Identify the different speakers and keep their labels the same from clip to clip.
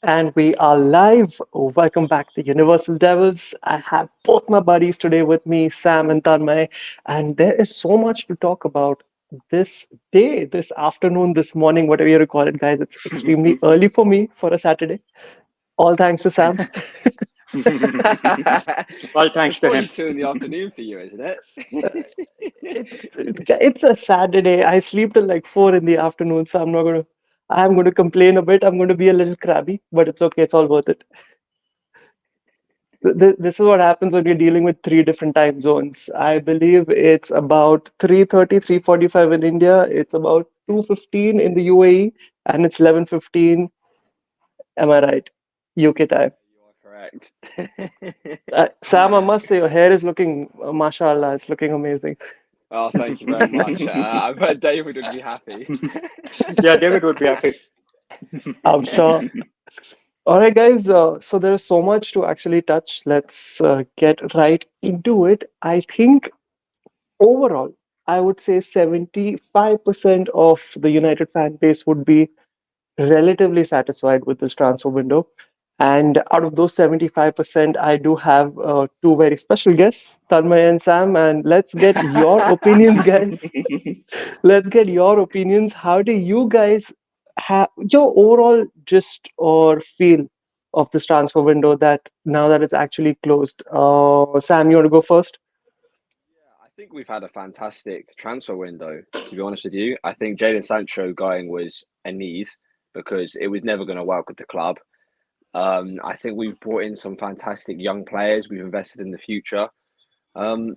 Speaker 1: And we are live. Welcome back to Universal Devils. I have both my buddies today with me, Sam and Tanmay, and there is so much to talk about this day, this afternoon, this morning, whatever you call it, guys. It's extremely early for me for a Saturday. All thanks to Sam.
Speaker 2: All thanks
Speaker 3: It's
Speaker 2: to
Speaker 3: probably
Speaker 2: him.
Speaker 3: 2 in the afternoon for you, isn't it?
Speaker 1: It's a Saturday. I sleep till like 4 in the afternoon, so I'm going to complain a bit. I'm going to be a little crabby, but it's okay. It's all worth it. This is what happens when you're dealing with three different time zones. I believe it's about 3:30, 3:45 in India. It's about 2:15 in the UAE, and it's 11:15. Am I right? UK time.
Speaker 3: You are correct.
Speaker 1: Sam, I must say your hair is looking, mashallah, it's looking amazing.
Speaker 3: Oh, thank you very much. I bet David would be happy.
Speaker 2: Yeah, David would be happy.
Speaker 1: I'm sure. All right, guys. So there's so much to actually touch. Let's get right into it. I think overall, I would say 75% of the United fan base would be relatively satisfied with this transfer window. And out of those 75%, I do have two very special guests, Tanmay and Sam. And let's get your opinions, guys. Let's get your opinions. How do you guys have your overall gist or feel of this transfer window that now that it's actually closed? Sam, you want to go first?
Speaker 3: Yeah, I think we've had a fantastic transfer window, to be honest with you. I think Jadon Sancho going was a need because it was never going to work with the club. I think we've brought in some fantastic young players. We've invested in the future. Um,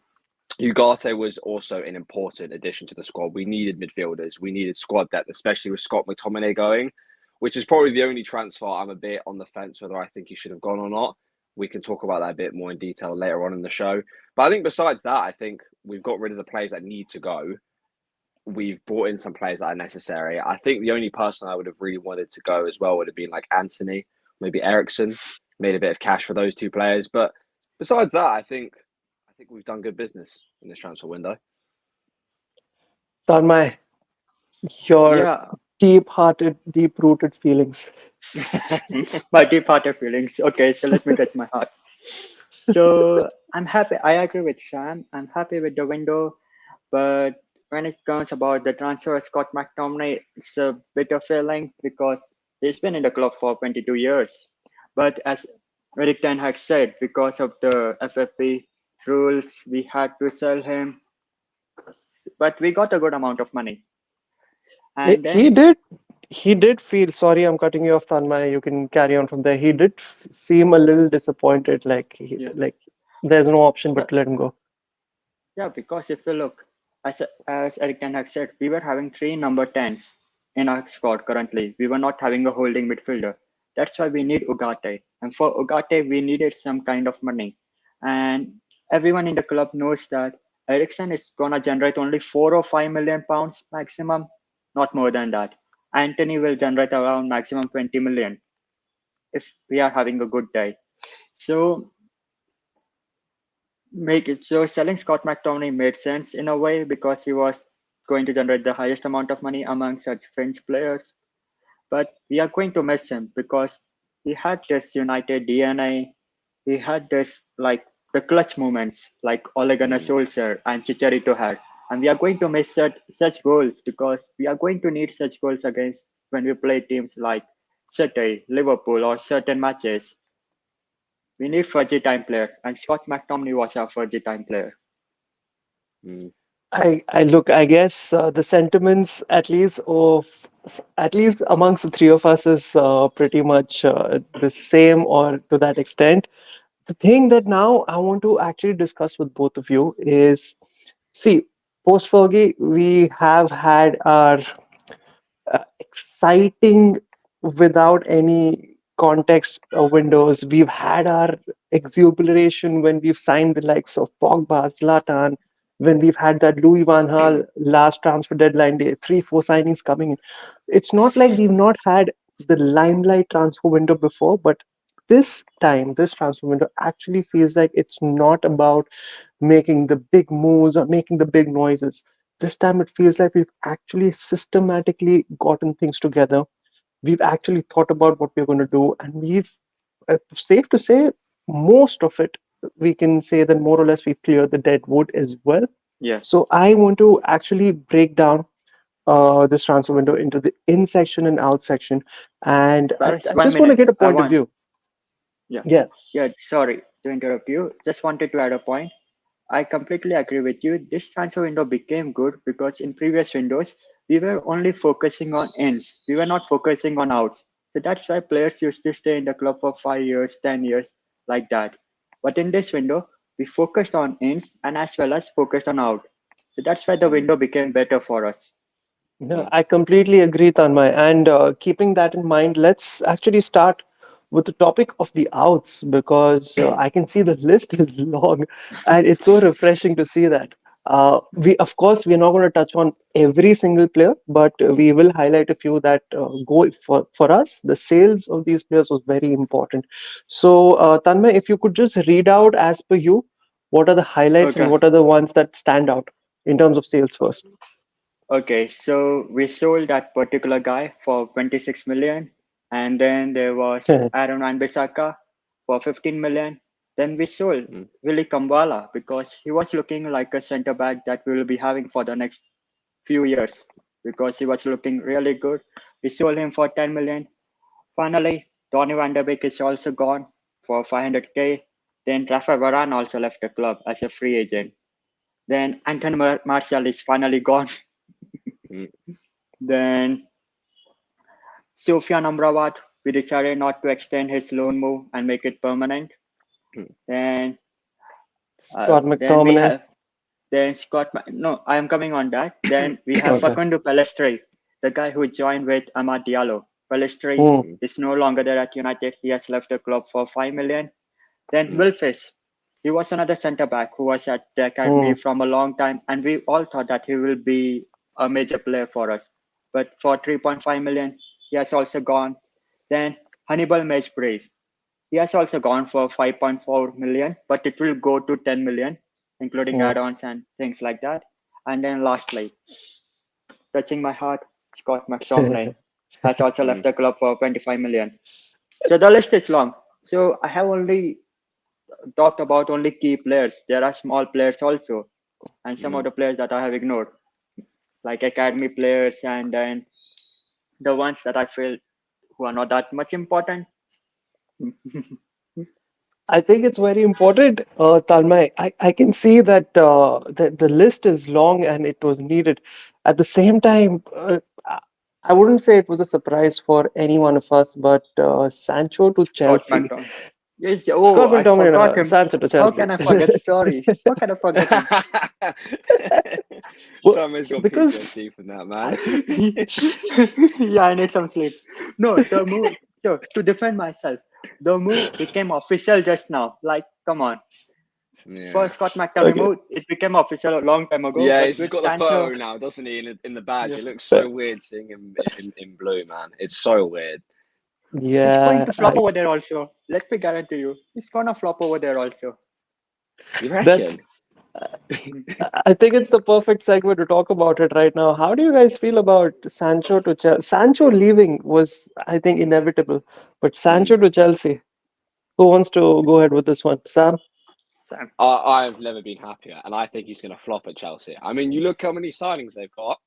Speaker 3: Ugarte was also an important addition to the squad. We needed midfielders. We needed squad depth, especially with Scott McTominay going, which is probably the only transfer I'm a bit on the fence whether I think he should have gone or not. We can talk about that a bit more in detail later on in the show. But I think besides that, I think we've got rid of the players that need to go. We've brought in some players that are necessary. I think the only person I would have really wanted to go as well would have been like Anthony, maybe Ericsson. Made a bit of cash for those two players, but besides that, I think we've done good business in this transfer window.
Speaker 1: Tanmay, your
Speaker 2: Yeah,
Speaker 1: deep-hearted, deep-rooted feelings.
Speaker 2: my deep-hearted feelings. Okay, so let me touch my heart. So I'm happy. I agree with Sam. I'm happy with the window, but when it comes about the transfer of Scott McTominay, it's a bit of feeling because he's been in the club for 22 years. But as Eric Ten Hag said, because of the FFP rules, we had to sell him. But we got a good amount of money.
Speaker 1: He
Speaker 2: And
Speaker 1: he
Speaker 2: then,
Speaker 1: did he did feel, sorry, I'm cutting you off, Tanmay. You can carry on from there. He did seem a little disappointed,
Speaker 2: yeah,
Speaker 1: like there's no option
Speaker 2: yeah,
Speaker 1: but to let him go.
Speaker 2: yeah, because if you look, as Eric Ten Hag said, we were having three number 10s in our squad currently. We were not having a holding midfielder. That's why we need Ugarte. And for Ugarte, we needed some kind of money. And everyone in the club knows that Ericsson is going to generate only 4 or 5 million pounds maximum, not more than that. Anthony will generate around maximum 20 million if we are having a good day. So make it so selling Scott McTominay made sense in a way because he was going to generate the highest amount of money among such French players. But we are going to miss him because he had this United DNA. He had this like the clutch moments like Ole Gunnar
Speaker 3: Mm.
Speaker 2: Solskjaer and Chicharito had. And we are going to miss such goals because we are going to need such goals against when we play teams like City, Liverpool, or certain matches. We need Fergie time player, and Scott McTominay was our Fergie time player.
Speaker 3: Mm.
Speaker 1: I look, I guess the sentiments, at least amongst the three of us, is pretty much the same or to that extent. The thing that now I want to actually discuss with both of you is, see, post Fergie, we have had our exciting, without any context windows. We've had our exuberation when we've signed the likes of Pogba, Zlatan, when we've had that Louis Van Gaal last transfer deadline day, 3, 4 signings coming in. It's not like we've not had the limelight transfer window before, but this time, this transfer window actually feels like it's not about making the big moves or making the big noises. This time it feels like we've actually systematically gotten things together. we've actually thought about what we're going to do, and we've safe to say most of it. We can say that more or less we've cleared the dead wood as well.
Speaker 2: Yeah.
Speaker 1: So I want to actually break down this transfer window into the in section and out section, and
Speaker 2: Paris,
Speaker 1: I
Speaker 2: one
Speaker 1: just want to
Speaker 2: minute.
Speaker 1: get a
Speaker 2: I
Speaker 1: point of
Speaker 2: want.
Speaker 1: view.
Speaker 2: Yeah.
Speaker 1: Yeah.
Speaker 2: Yeah. Sorry to interrupt you. Just wanted to add a point. I completely agree with you. This transfer window became good because in previous windows, we were only focusing on ins. We were not focusing on outs. So that's why players used to stay in the club for 5 years, 10 years, like that. But in this window, we focused on ins and as well as focused on out. So that's why the
Speaker 3: Mm,
Speaker 2: window became better for us.
Speaker 1: No,
Speaker 3: mm,
Speaker 1: I completely agree, Tanmay. And keeping that in mind, let's actually start with the topic of the outs because I can see the list is long, and it's so refreshing to see that. Of course, we're not going to touch on every single player, but we will highlight a few that go for us. The sales of these players was very important. So, Tanmay, if you could just read out as per you, what are the highlights and
Speaker 2: Okay.
Speaker 1: what are the ones that stand out in terms of sales first?
Speaker 2: Okay, so we sold that particular guy for 26 million, and then there was Aaron Wan-Bissaka for 15 million. Then we sold
Speaker 3: mm,
Speaker 2: Willie Kambwala because he was looking like a center back that we will be having for the next few years because he was looking really good. We sold him for 10 million. Finally, Donny van der Beek is also gone for 500k. Then Rafa Varane also left the club as a free agent. Then Anthony Martial is finally gone.
Speaker 3: mm,
Speaker 2: Then Sufyan Amrabat, we decided not to extend his loan move and make it permanent.
Speaker 3: mm,
Speaker 2: Then,
Speaker 1: Scott
Speaker 2: then we
Speaker 1: McTominay.
Speaker 2: have no, I am coming on that. Then we have
Speaker 1: Okay.
Speaker 2: Facundo Pellistri, the guy who joined with Amad Diallo. Pellistri
Speaker 1: Hmm.
Speaker 3: mm,
Speaker 2: is no longer there at United. He has left the club for 5 million. Then
Speaker 3: mm,
Speaker 2: Wilfis, he was another centre back who was at the
Speaker 1: Hmm.
Speaker 2: academy from a long time, and we all thought that he will be a major player for us. But for 3.5 million, he has also gone. Then Hannibal Mejbri, he has also gone for 5.4 million, but it will go to 10 million, including
Speaker 1: Hmm.
Speaker 2: add-ons and things like that. And then lastly, touching my heart, Scott McTominay has also left
Speaker 3: mm,
Speaker 2: the club for 25 million. So the list is long. So I have only talked about only key players. There are small players also, and some of
Speaker 3: mm.
Speaker 2: the players that I have ignored, like academy players, and then the ones that I feel who are not that much important.
Speaker 1: I think it's very important, Talmay. I can see that the list is long and it was needed. At the same time, I wouldn't say it was a surprise for any one of us, but Sancho to
Speaker 2: Scott
Speaker 1: Chelsea.
Speaker 2: McTominay. Yes,
Speaker 1: Scott
Speaker 2: oh, I
Speaker 1: McTominay,
Speaker 2: forgot him.
Speaker 1: Sancho to
Speaker 2: How
Speaker 1: Chelsea.
Speaker 2: can I forget? Sorry, how can I forget him?
Speaker 1: Well,
Speaker 3: Tommy's got
Speaker 1: because
Speaker 3: PTSD from that,
Speaker 1: I,
Speaker 3: man.
Speaker 2: Yeah, I need some sleep. No, the move. So to defend myself, the move became official just now. Like, come on. For
Speaker 3: Yeah.
Speaker 2: Scott McTominay
Speaker 1: okay,
Speaker 2: move, it became official a long time ago.
Speaker 3: Yeah,
Speaker 2: But
Speaker 3: he's just
Speaker 2: with
Speaker 3: got the
Speaker 2: Sancho,
Speaker 3: photo now, doesn't he? In the badge,
Speaker 2: yeah,
Speaker 3: it looks so weird seeing him in blue, man. It's so weird.
Speaker 2: he's going
Speaker 1: yeah,
Speaker 2: to flop over there also. Let me guarantee you, he's gonna flop over there also.
Speaker 3: You
Speaker 1: that's.
Speaker 3: reckon?
Speaker 1: I think it's the perfect segue to talk about it right now. How do you guys feel about Sancho to Chelsea? Sancho leaving was, I think, inevitable, but
Speaker 3: Mm.
Speaker 1: Sancho to Chelsea. Who wants to go ahead with this one? Sam?
Speaker 2: Sam.
Speaker 3: I've never been happier, and I think he's going to flop at Chelsea. I mean, you look how many signings they've got.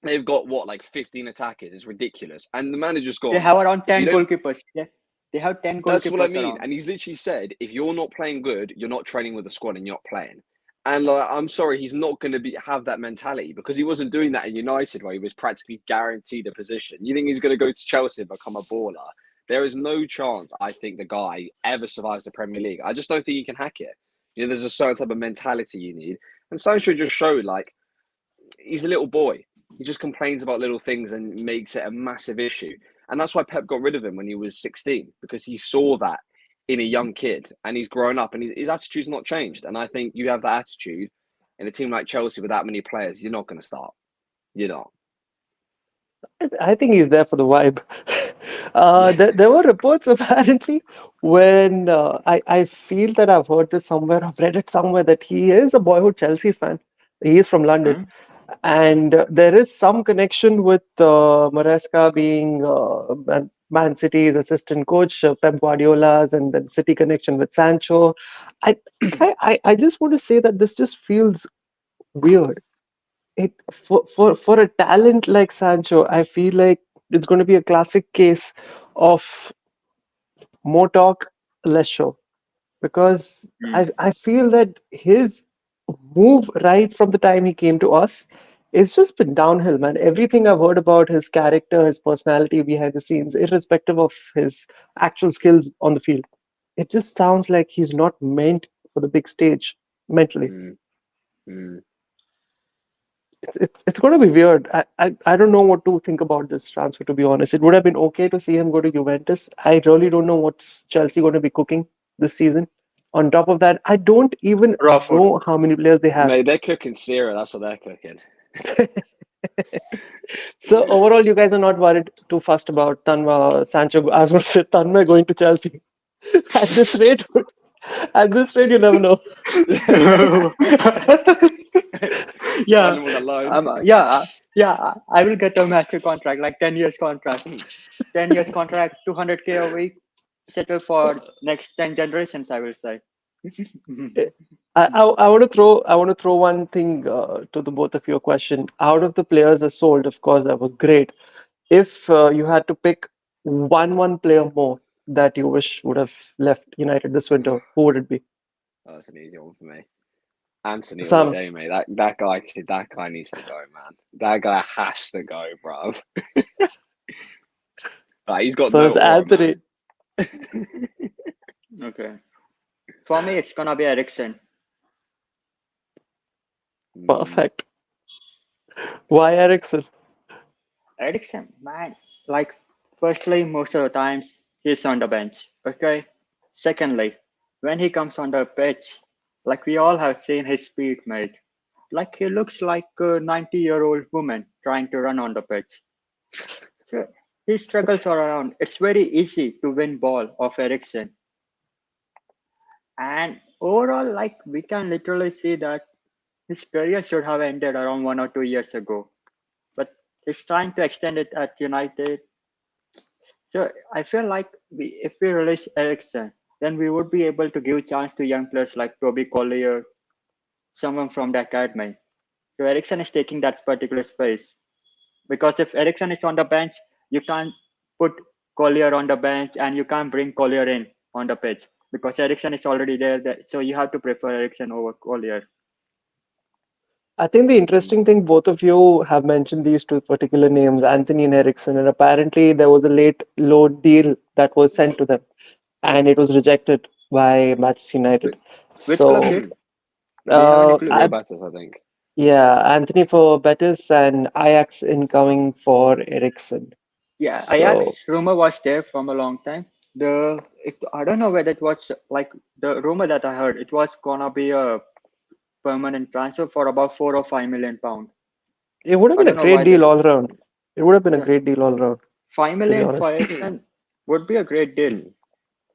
Speaker 3: They've got what, like 15 attackers? It's ridiculous. And the manager's
Speaker 2: They
Speaker 3: gone.
Speaker 2: have around
Speaker 3: If you
Speaker 2: 10
Speaker 3: don't,
Speaker 2: goalkeepers. Yeah, they have 10
Speaker 3: that's what I
Speaker 2: goalkeepers
Speaker 3: mean.
Speaker 2: around.
Speaker 3: And he's literally said, if you're not playing good, you're not training with the squad and you're not playing. And like, I'm sorry, he's not going to have that mentality because he wasn't doing that in United, where he was practically guaranteed a position. You think he's going to go to Chelsea and become a baller? There is no chance. I think the guy ever survives the Premier League. I just don't think he can hack it. You know, there's a certain type of mentality you need, and Sancho just showed like he's a little boy. He just complains about little things and makes it a massive issue. And that's why Pep got rid of him when he was 16, because he saw that in a young kid and he's grown up and his attitude's not changed. And I think you have that attitude in a team like Chelsea with that many players, you're not going to start. You're not.
Speaker 1: I think he's there for the vibe. There were reports apparently when I feel that I've heard this somewhere, I've read it somewhere that he is a boyhood Chelsea fan. He is from London,
Speaker 2: Hmm?
Speaker 1: And there is some connection with Maresca being Man City's assistant coach, Pep Guardiola's, and then City connection with Sancho. I, I just want to say that this just feels weird. It for a talent like Sancho, I feel like it's going to be a classic case of more talk, less show. Because I feel that his move right from the time he came to us, it's just been downhill, man. Everything I've heard about his character, his personality behind the scenes, irrespective of his actual skills on the field, it just sounds like he's not meant for the big stage mentally.
Speaker 3: Mm, mm.
Speaker 1: It's going to be weird. I don't know what to think about this transfer, to be honest. It would have been okay to see him go to Juventus. I really don't know what's Chelsea going to be cooking this season. On top of that, I don't even
Speaker 2: Raw food.
Speaker 1: know how many players they have.
Speaker 3: Mate, they're cooking syrup. That's what they're cooking.
Speaker 1: So overall, you guys are not worried too fussed about Tanwa Sancho. I was going to say Tanwa going to Chelsea. At this rate, at this rate, you never know.
Speaker 2: Yeah,
Speaker 3: Sign them on the loan.
Speaker 2: yeah. I will get a massive contract, like 10 years contract, 10 years contract, 200K a week, settle for next 10 generations. I will say.
Speaker 1: I want to throw one thing to the both of your question. Out of the players are sold, of course, that was great. If you had to pick one player more that you wish would have left United this winter, who would it be?
Speaker 3: Oh, that's an easy one for me. Anthony all
Speaker 1: Sam.
Speaker 3: day, mate. That guy needs to go, man. That guy has to go, bro. Like, he's got
Speaker 1: So
Speaker 3: no
Speaker 1: it's
Speaker 3: aura,
Speaker 1: Anthony.
Speaker 3: man.
Speaker 2: Okay. For me, it's gonna be Ericsson.
Speaker 3: Mm,
Speaker 1: Perfect. Why Ericsson?
Speaker 2: Ericsson, man. Like, firstly, most of the times he's on the bench. Okay. Secondly, when he comes on the pitch, like we all have seen his speed, mate. Like he looks like a 90-year-old woman trying to run on the pitch. So he struggles all around. It's very easy to win ball off Ericsson. And overall, like we can literally see that his career should have ended around 1 or 2 years ago. But he's trying to extend it at United. So I feel like if we release Ericsson, then we would be able to give chance to young players like Toby Collier, someone from the academy. So Ericsson is taking that particular space. Because if Ericsson is on the bench, you can't put Collier on the bench and you can't bring Collier in on the pitch because Ericsson is already there. So you have to prefer Ericsson over Collier.
Speaker 1: I think the
Speaker 3: mm,
Speaker 1: interesting thing, both of you have mentioned these two particular names, Anthony and Ericsson, and apparently there was a late loan deal that was sent to them, and it was rejected by Manchester United.
Speaker 2: Which club
Speaker 1: So,
Speaker 2: did? Do you have any clue?
Speaker 3: Real
Speaker 1: I,
Speaker 3: Betis, I think.
Speaker 1: yeah, Anthony for Betis and Ajax incoming for Ericsson.
Speaker 2: Yeah,
Speaker 1: So,
Speaker 2: Ajax rumor was there from a long time. I don't know whether it was like the rumor that I heard. It was gonna be a permanent transfer for about 4 or 5 million pound.
Speaker 1: it would have
Speaker 2: I
Speaker 1: been a
Speaker 2: don't know
Speaker 1: great
Speaker 2: why
Speaker 1: deal
Speaker 2: they.
Speaker 1: all around. It would have been a
Speaker 2: Yeah,
Speaker 1: great deal all around,
Speaker 2: 5 million
Speaker 1: to be
Speaker 2: for
Speaker 1: honest.
Speaker 2: Ericsson would be a great deal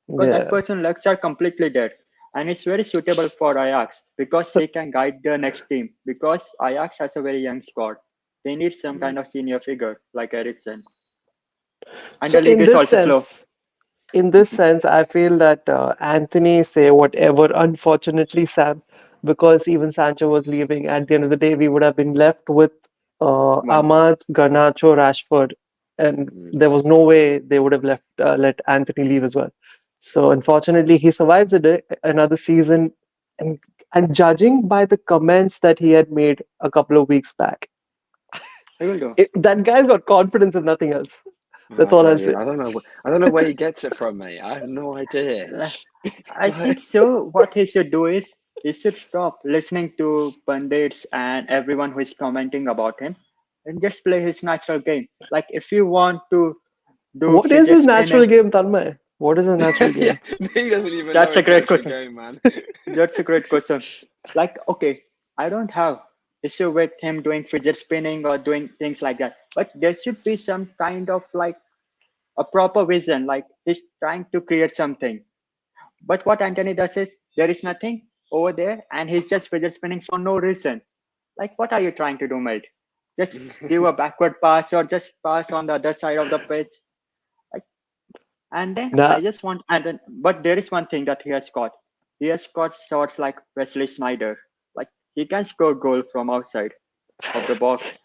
Speaker 2: because that
Speaker 1: Yeah.
Speaker 2: person's legs are completely dead, and it's very suitable for Ajax because
Speaker 1: So,
Speaker 2: he can guide the next team. Because Ajax has a very young squad, they need some
Speaker 3: Mm,
Speaker 2: kind of senior figure like Ericsson, and
Speaker 1: so
Speaker 2: the league is also slow.
Speaker 1: in this sense, I feel that Anthony, say whatever, unfortunately, Sam, because even Sancho was leaving, at the end of the day, we would have been left with
Speaker 2: One.
Speaker 1: Ahmad, Garnacho, Rashford, and
Speaker 3: mm.
Speaker 1: there was no way they would have let Anthony leave as well. So unfortunately, he survives another season, and judging by the comments that he had made a couple of weeks back,
Speaker 2: He will do.
Speaker 1: that guy's got confidence if nothing else. That's
Speaker 3: Oh,
Speaker 1: all I'll
Speaker 3: bro,
Speaker 1: say.
Speaker 3: I don't know. I don't know where he gets it from, mate. I have no idea.
Speaker 2: I think
Speaker 3: Like,
Speaker 2: so. What he should do is he should stop listening to pundits and everyone who is commenting about him and just play his natural game. Like if you want to do
Speaker 1: What is
Speaker 2: fidget
Speaker 1: his natural
Speaker 2: spinning,
Speaker 1: game, Tanmay? What is his natural
Speaker 3: yeah,
Speaker 1: game?
Speaker 3: he doesn't even know
Speaker 2: that's a
Speaker 3: his
Speaker 2: great
Speaker 3: natural
Speaker 2: question.
Speaker 3: game, man.
Speaker 2: That's a great question. Like, okay, I don't have issue with him doing fidget spinning or doing things like that, but there should be some kind of like a proper vision. Like he's trying to create something. But what Anthony does is there is nothing over there, and he's just fidget spinning for no reason. Like, what are you trying to do, mate? Just give a backward pass or just pass on the other side of the pitch. Like, and then
Speaker 1: Nah,
Speaker 2: I just want, and then, but there is one thing that he has got. He has got shots like Wesley Snyder. Like, he can score goal from outside of the box.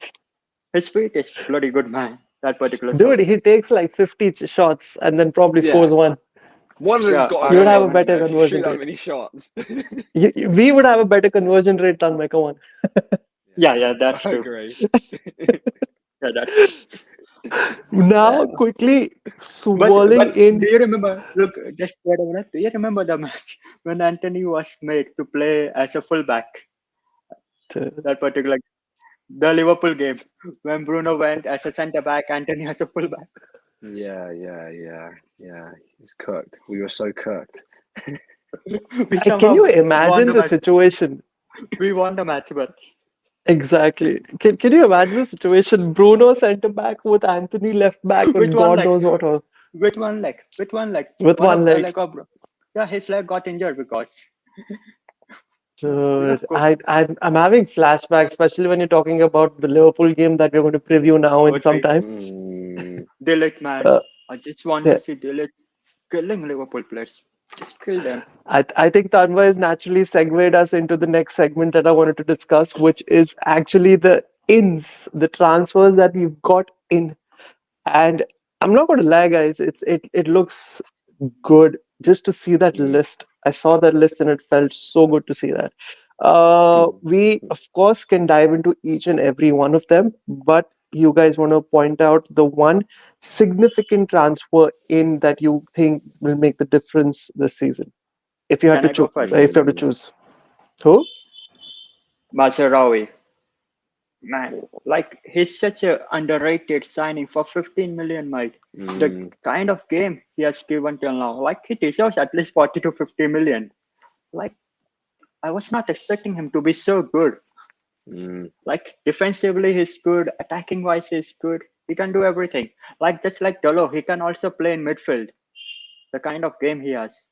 Speaker 2: His feet is bloody good, man. That particular shot.
Speaker 1: dude, he takes like 50 shots and then probably
Speaker 3: Yeah,
Speaker 1: scores one.
Speaker 3: one of them's
Speaker 2: Yeah,
Speaker 3: got to
Speaker 2: I
Speaker 1: You
Speaker 3: go
Speaker 1: would
Speaker 2: don't
Speaker 1: have
Speaker 2: know,
Speaker 1: a
Speaker 3: in.
Speaker 2: man.
Speaker 3: You know,
Speaker 1: better
Speaker 3: if you
Speaker 1: conversion
Speaker 3: shoot that
Speaker 1: rate.
Speaker 3: many shots.
Speaker 1: We would have a better conversion rate, Tanmay. Come on.
Speaker 2: Yeah, that's
Speaker 3: I
Speaker 2: true.
Speaker 3: agree.
Speaker 2: Yeah, that's true.
Speaker 1: Now,
Speaker 2: Uh,
Speaker 1: quickly
Speaker 2: but
Speaker 1: swirling in.
Speaker 2: do you remember? Look, just wait a minute. Do you remember the match when Anthony was made to play as a fullback? That particular the Liverpool game when Bruno went as a centre back, Anthony as a fullback.
Speaker 3: Yeah. He's cooked. We were so cooked.
Speaker 2: We
Speaker 1: Can you
Speaker 2: somehow won
Speaker 1: imagine
Speaker 2: the
Speaker 1: the
Speaker 2: match.
Speaker 1: situation?
Speaker 2: We won the match, but
Speaker 1: Exactly. Can you imagine the situation? Bruno centre back with Anthony left back,
Speaker 2: with
Speaker 1: and
Speaker 2: one
Speaker 1: God
Speaker 2: leg,
Speaker 1: knows what all,
Speaker 2: with one leg,
Speaker 1: with
Speaker 2: one
Speaker 1: one
Speaker 2: of the
Speaker 1: leg.
Speaker 2: leg of yeah, his leg got injured because we were
Speaker 1: Dude,
Speaker 2: cooked.
Speaker 1: I'm having flashbacks, especially when you're talking about the Liverpool game that we're going to preview now in some
Speaker 2: Totally,
Speaker 1: time.
Speaker 3: Mm,
Speaker 2: Delete, man.
Speaker 1: Uh,
Speaker 2: I just want to
Speaker 1: yeah.
Speaker 2: see Delete killing Liverpool players. Just kill them.
Speaker 1: I think Tanva has naturally segued us into the next segment that I wanted to discuss, which is actually the ins, the transfers that we've got in. And I'm not going to lie, guys, it looks good just to see that
Speaker 3: mm,
Speaker 1: list. I saw that list and it felt so good to see that.
Speaker 3: mm.
Speaker 1: We of course can dive into each and every one of them, but you guys want to point out the one significant transfer in that you think will make the difference this season? If you had
Speaker 2: Can
Speaker 1: to
Speaker 2: I go
Speaker 1: choose,
Speaker 2: first?
Speaker 1: if you had to
Speaker 3: Mm,
Speaker 1: choose, who?
Speaker 2: Mazarawi. Man, like he's such a underrated signing for 15 million, mate. The
Speaker 3: mm,
Speaker 2: kind of game he has given till now, like he deserves at least 40 to 50 million. Like I was not expecting him to be so good.
Speaker 3: mm.
Speaker 2: Like defensively, he's good. Attacking wise, he's good. He can do everything. Like just like Dolo, he can also play in midfield. The kind of game he has.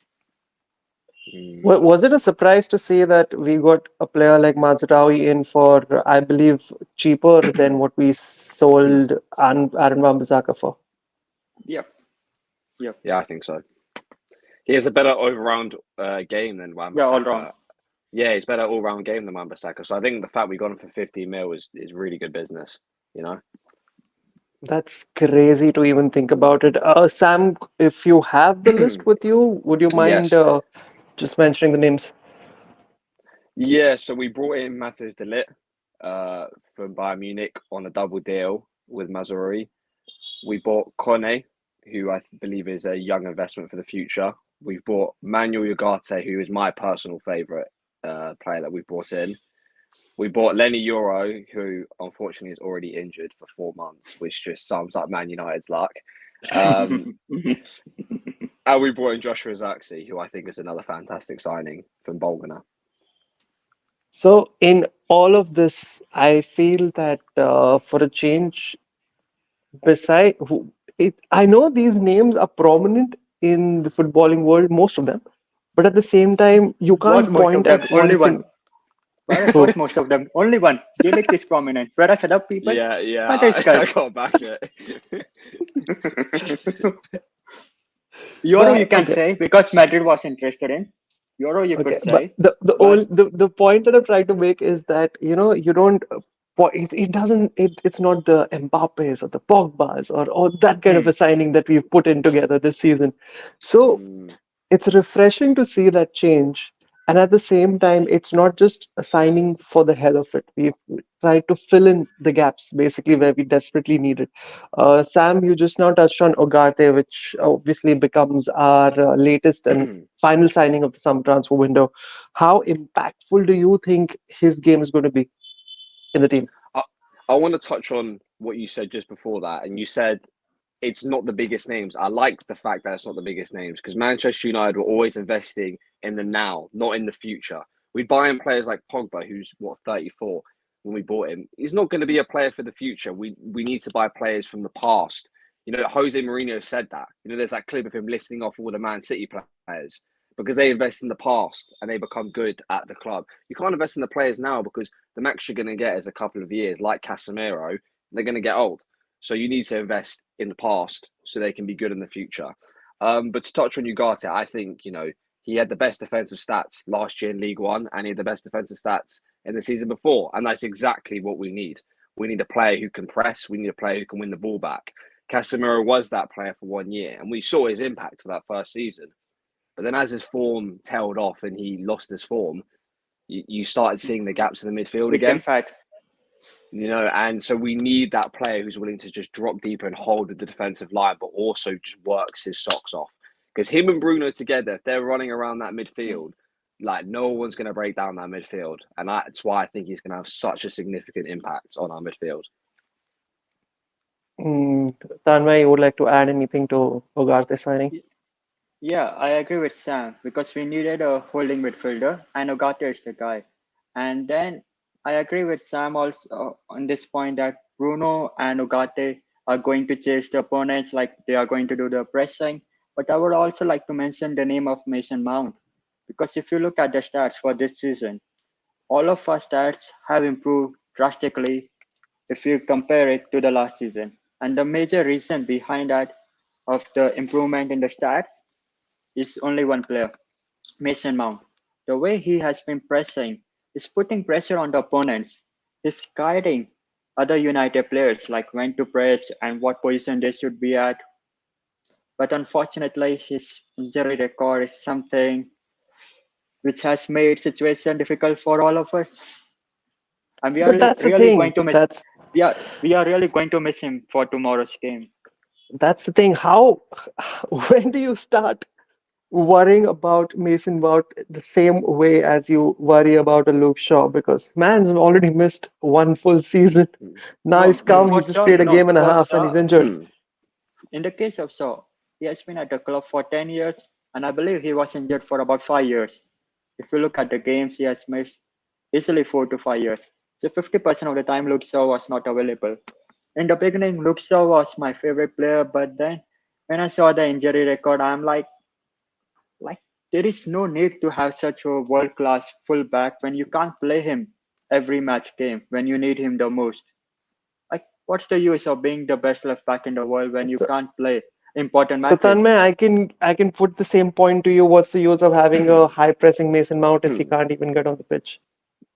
Speaker 3: Mm.
Speaker 1: Was it a surprise to see that we got a player like Mazraoui in for, I believe, cheaper than what we sold Aaron Wan-Bissaka for?
Speaker 2: Yep, yep.
Speaker 3: Yeah, I think so. He has a better all-round game than
Speaker 2: Yeah, all round.
Speaker 3: Wan-Bissaka. Yeah, he's better all-round game than Wan-Bissaka. So I think the fact we got him for 50 mil is really good business. You know.
Speaker 1: That's crazy to even think about it. Sam, if you have the list with you, would you mind
Speaker 3: Yes.
Speaker 1: just mentioning the names?
Speaker 3: Yeah. So we brought in Matthias de Ligt from Bayern Munich on a double deal with Mazraoui. We bought Kone, who I believe is a young investment for the future. We've bought Manuel Ugarte, who is my personal favourite player that we've brought in. We bought Lenny Euro, who unfortunately is already injured for 4 months, which just sums up Man United's luck. And we brought in Joshua Zirkzee, who I think is another fantastic signing from Bologna.
Speaker 1: So, in all of this, I feel that for a change, beside who I know these names are prominent in the footballing world, most of them, but at the same time, you
Speaker 2: What
Speaker 1: can't
Speaker 2: most of
Speaker 1: point
Speaker 2: them?
Speaker 1: at
Speaker 2: Only
Speaker 1: one
Speaker 2: one.
Speaker 1: single.
Speaker 2: Whereas
Speaker 1: Who?
Speaker 2: what most of them? Only one. Delict is prominent. Whereas other people,
Speaker 3: Yeah,
Speaker 2: what is
Speaker 3: I
Speaker 2: guys?
Speaker 3: got back it.
Speaker 2: Euro you
Speaker 1: But
Speaker 2: can
Speaker 1: okay,
Speaker 2: say because Madrid was interested in. Euro you could
Speaker 1: okay, but
Speaker 2: say,
Speaker 1: the
Speaker 2: but
Speaker 1: only the point that I'm trying to make is that you don't. It doesn't. It's not the Mbappes or the Pogbas or that kind of
Speaker 2: hmm,
Speaker 1: a signing that we've put in together this season. So
Speaker 3: Mm,
Speaker 1: it's refreshing to see that change. And at the same time, it's not just a signing for the hell of it. We've tried to fill in the gaps basically where we desperately need it. Sam, you just now touched on Ogarte, which obviously becomes our latest and final signing of the summer transfer window. How impactful do you think his game is going to be in the team?
Speaker 3: I, I want to touch on what you said just before that, and you said it's not the biggest names. I like the fact that it's not the biggest names because Manchester United were always investing in the now, not in the future. We buy in players like Pogba, who's 34 when we bought him. He's not going to be a player for the future. We need to buy players from the past. You know, Jose Mourinho said that. You know, there's that clip of him listing off all the Man City players. because they invest in the past and they become good at the club. You can't invest in the players now because the max you're going to get is a couple of years, like Casemiro. They're going to get old. So you need to invest in the past so they can be good in the future. But to touch on Ugarte, I think, he had the best defensive stats last year in League One, and he had the best defensive stats in the season before. And that's exactly what we need. We need a player who can press. We need a player who can win the ball back. Casemiro was that player for 1 year, and we saw his impact for that first season. But then as his form tailed off and he lost his form, you started seeing the gaps in the midfield
Speaker 2: Became
Speaker 3: again.
Speaker 2: fat.
Speaker 3: And so we need that player who's willing to just drop deeper and hold with the defensive line, but also just works his socks off. Because him and Bruno together, if they're running around that midfield, like no one's going to break down that midfield. And that's why I think he's going to have such a significant impact on our midfield.
Speaker 1: Tanmay, you would like to add anything to Ugarte signing?
Speaker 2: Yeah, I agree with Sam because we needed a holding midfielder and Ugarte is the guy. And then I agree with Sam also on this point that Bruno and Ugarte are going to chase the opponents like they are going to do the pressing. But I would also like to mention the name of Mason Mount because if you look at the stats for this season, all of our stats have improved drastically if you compare it to the last season. And the major reason behind that of the improvement in the stats is only one player, Mason Mount. The way he has been pressing is putting pressure on the opponents. He's guiding other United players like when to press and what position they should be at. But unfortunately, his injury record is something which has made situation difficult for all of us. And we are
Speaker 1: But that's the
Speaker 2: really going
Speaker 1: thing.
Speaker 2: to miss. We are really going to miss him for tomorrow's game.
Speaker 1: That's the thing. How, when do you start worrying about Mason Mount the same way as you worry about a Luke Shaw? Because man's already missed one full season. Now
Speaker 2: No,
Speaker 1: he's come, he
Speaker 2: for
Speaker 1: just
Speaker 2: sure.
Speaker 1: played a
Speaker 2: No,
Speaker 1: game and a
Speaker 2: for
Speaker 1: half and he's
Speaker 2: sure.
Speaker 1: injured.
Speaker 2: In the case of Shaw, he has been at the club for 10 years, and I believe he was injured for about 5 years. If you look at the games, he has missed easily 4 to 5 years. So 50% of the time, Luke Shaw was not available. In the beginning, Luke Shaw was my favorite player, but then when I saw the injury record, I'm like there is no need to have such a world-class fullback when you can't play him every match game when you need him the most. Like, what's the use of being the best left back in the world when you
Speaker 1: So,
Speaker 2: can't play important
Speaker 1: so
Speaker 2: matches?
Speaker 1: Tanmay, I can put the same point to you. What's the use of having a high pressing Mason Mount if he can't even get on the pitch?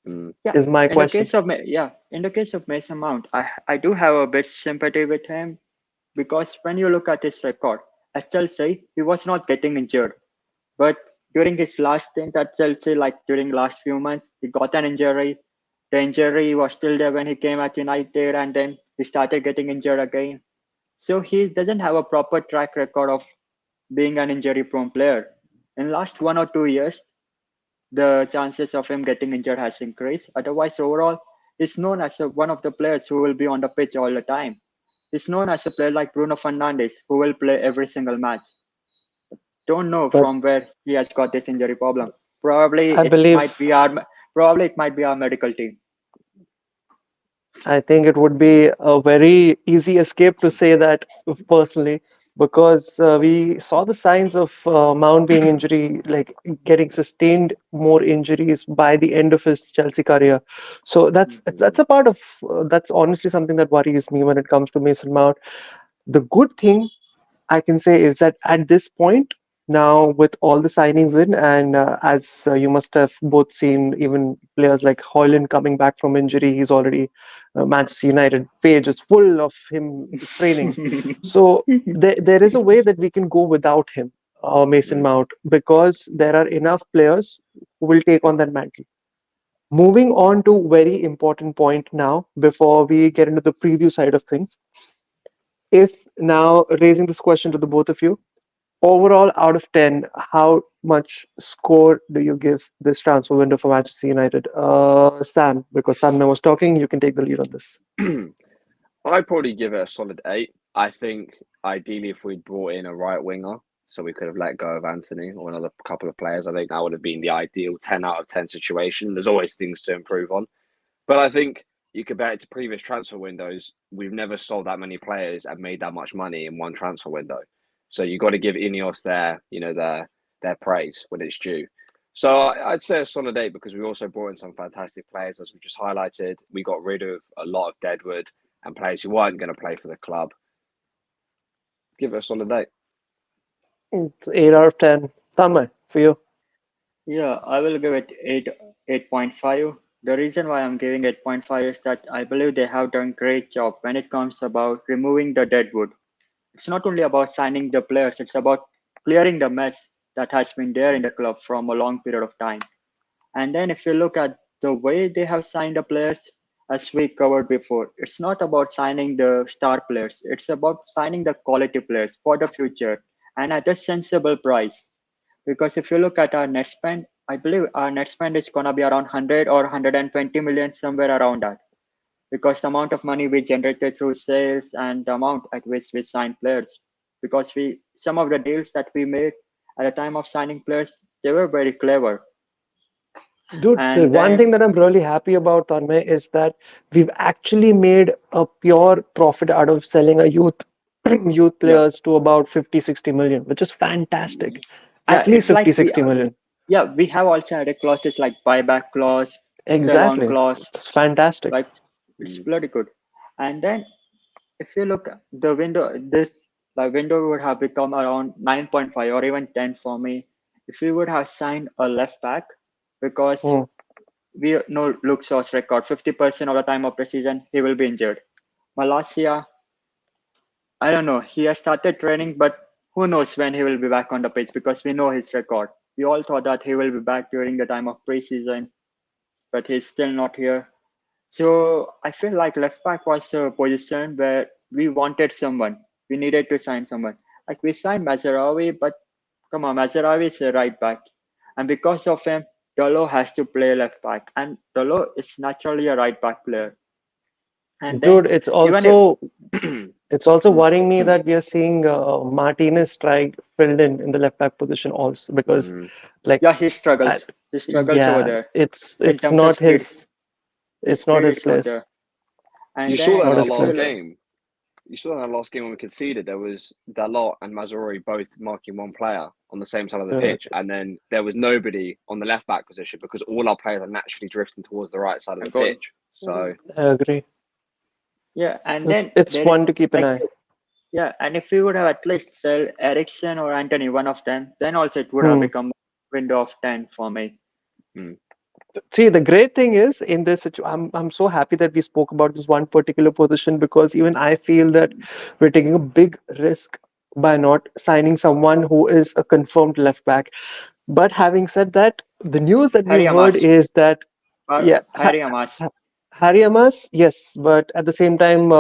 Speaker 2: Yeah,
Speaker 1: Is my question.
Speaker 2: in the case of Mason Mount, I do have a bit sympathy with him because when you look at his record at Chelsea, he was not getting injured. But during his last stint at Chelsea, like during last few months, he got an injury. The injury was still there when he came at United, and then he started getting injured again. So he doesn't have a proper track record of being an injury-prone player. In last 1 or 2 years, the chances of him getting injured has increased. Otherwise, overall, he's known as one of the players who will be on the pitch all the time. He's known as a player like Bruno Fernandes, who will play every single match. Don't know
Speaker 1: But
Speaker 2: from where he has got this injury problem. Probably
Speaker 1: I
Speaker 2: it
Speaker 1: believe
Speaker 2: might be our probably it might be our medical team.
Speaker 1: I think it would be a very easy escape to say that personally, because we saw the signs of Mount being injury, like getting sustained more injuries by the end of his Chelsea career. So that's a part of that's honestly something that worries me when it comes to Mason Mount. The good thing I can say is that at this point, now with all the signings in, and as you must have both seen, even players like Hoyland coming back from injury, he's already Manchester United page is full of him training. So there is a way that we can go without him, Mason Mount, because there are enough players who will take on that mantle. Moving on to very important point now, before we get into the preview side of things. If now raising this question to the both of you, overall out of 10, how much score do you give this transfer window for Manchester United? Sam, because Tanmay was talking, you can take the lead on this.
Speaker 3: I'd probably give it a solid 8. I think ideally if we'd brought in a right winger, so we could have let go of Anthony or another couple of players, I think that would have been the ideal 10 out of 10 situation. There's always things to improve on. But I think you compare it to previous transfer windows, we've never sold that many players and made that much money in one transfer window. So you've got to give Ineos their their praise when it's due. So I'd say a solid 8 because we also brought in some fantastic players, as we just highlighted. We got rid of a lot of deadwood and players who weren't going to play for the club. Give it a solid 8.
Speaker 1: It's 8 out of 10. Tamay, for you.
Speaker 2: Yeah, I will give it 8.5. The reason why I'm giving 8.5 is that I believe they have done great job when it comes about removing the deadwood. It's not only about signing the players, it's about clearing the mess that has been there in the club from a long period of time. And then if you look at the way they have signed the players, as we covered before, it's not about signing the star players. It's about signing the quality players for the future and at a sensible price. Because if you look at our net spend, I believe our net spend is gonna be around 100 or 120 million, somewhere around that. Because the amount of money we generated through sales and the amount at which we signed players. Because some of the deals that we made at the time of signing players, they were very clever.
Speaker 1: Dude, the
Speaker 2: And
Speaker 1: one
Speaker 2: then
Speaker 1: thing that I'm really happy about, Tanmay, is that we've actually made a pure profit out of selling a youth
Speaker 2: yeah,
Speaker 1: players to about 50, 60 million, which is fantastic.
Speaker 2: yeah,
Speaker 1: At least
Speaker 2: it's
Speaker 1: 50,
Speaker 2: like
Speaker 1: 60 million.
Speaker 2: we have also added clauses like buyback clause, sell on
Speaker 1: Exactly.
Speaker 2: clause,
Speaker 1: It's fantastic.
Speaker 2: like it's bloody good. And then if you look at the window, this window would have become around 9.5 or even 10 for me if we would have signed a left back, because
Speaker 1: Hmm.
Speaker 2: we know Luke Shaw's record 50% of the time of the season he will be injured. Malasia, I don't know. He has started training, but who knows when he will be back on the pitch, because we know his record. We all thought that he will be back during the time of preseason, but he's still not here. So I feel like left back was a position where we wanted someone. We needed to sign someone. Like we signed Mazarawi, but come on, Mazarawi is a right back. And because of him, Dolo has to play left back. And Dolo is naturally a right back player. And then
Speaker 1: Dude, it's
Speaker 2: even if
Speaker 1: also it's also worrying me that we are seeing Martinez strike filled in the left back position also because like
Speaker 2: yeah, he
Speaker 1: I,
Speaker 2: struggles. He struggles over
Speaker 1: yeah,
Speaker 2: there
Speaker 1: it's
Speaker 2: in
Speaker 1: it's
Speaker 2: terms of
Speaker 1: not
Speaker 2: speed.
Speaker 1: his
Speaker 2: His
Speaker 1: it's not
Speaker 2: speed
Speaker 1: his
Speaker 2: is not
Speaker 1: place.
Speaker 2: there.
Speaker 3: You
Speaker 2: And
Speaker 3: saw that
Speaker 1: Not
Speaker 3: in
Speaker 2: then
Speaker 3: our
Speaker 1: his
Speaker 2: if you
Speaker 3: last
Speaker 1: place.
Speaker 2: look,
Speaker 3: game. You saw that in our last game when we conceded. There was Dalot and Mazraoui both marking one player on the same side of the
Speaker 1: Uh,
Speaker 3: pitch, and then there was nobody on the left back position because all our players are naturally drifting towards the right side of
Speaker 2: a
Speaker 3: the
Speaker 2: goal.
Speaker 3: pitch. So
Speaker 1: I agree.
Speaker 2: Yeah, and
Speaker 1: It's
Speaker 2: then
Speaker 1: it's
Speaker 2: there is
Speaker 1: one to keep an
Speaker 2: like
Speaker 1: eye.
Speaker 2: yeah, and if we would have at least sell Ericsson or Anthony, one of them, then also it would have
Speaker 1: Hmm.
Speaker 2: become window of 10 for me.
Speaker 3: mm,
Speaker 1: See, the great thing is in this I'm so happy that we spoke about this one particular position because even I feel that we're taking a big risk by not signing someone who is a confirmed left back. But having said that, the news that
Speaker 2: Harry
Speaker 1: we've heard
Speaker 2: Amas,
Speaker 1: is that yeah,
Speaker 2: Harry Amas,
Speaker 1: Harry Amos, yes, but at the same time,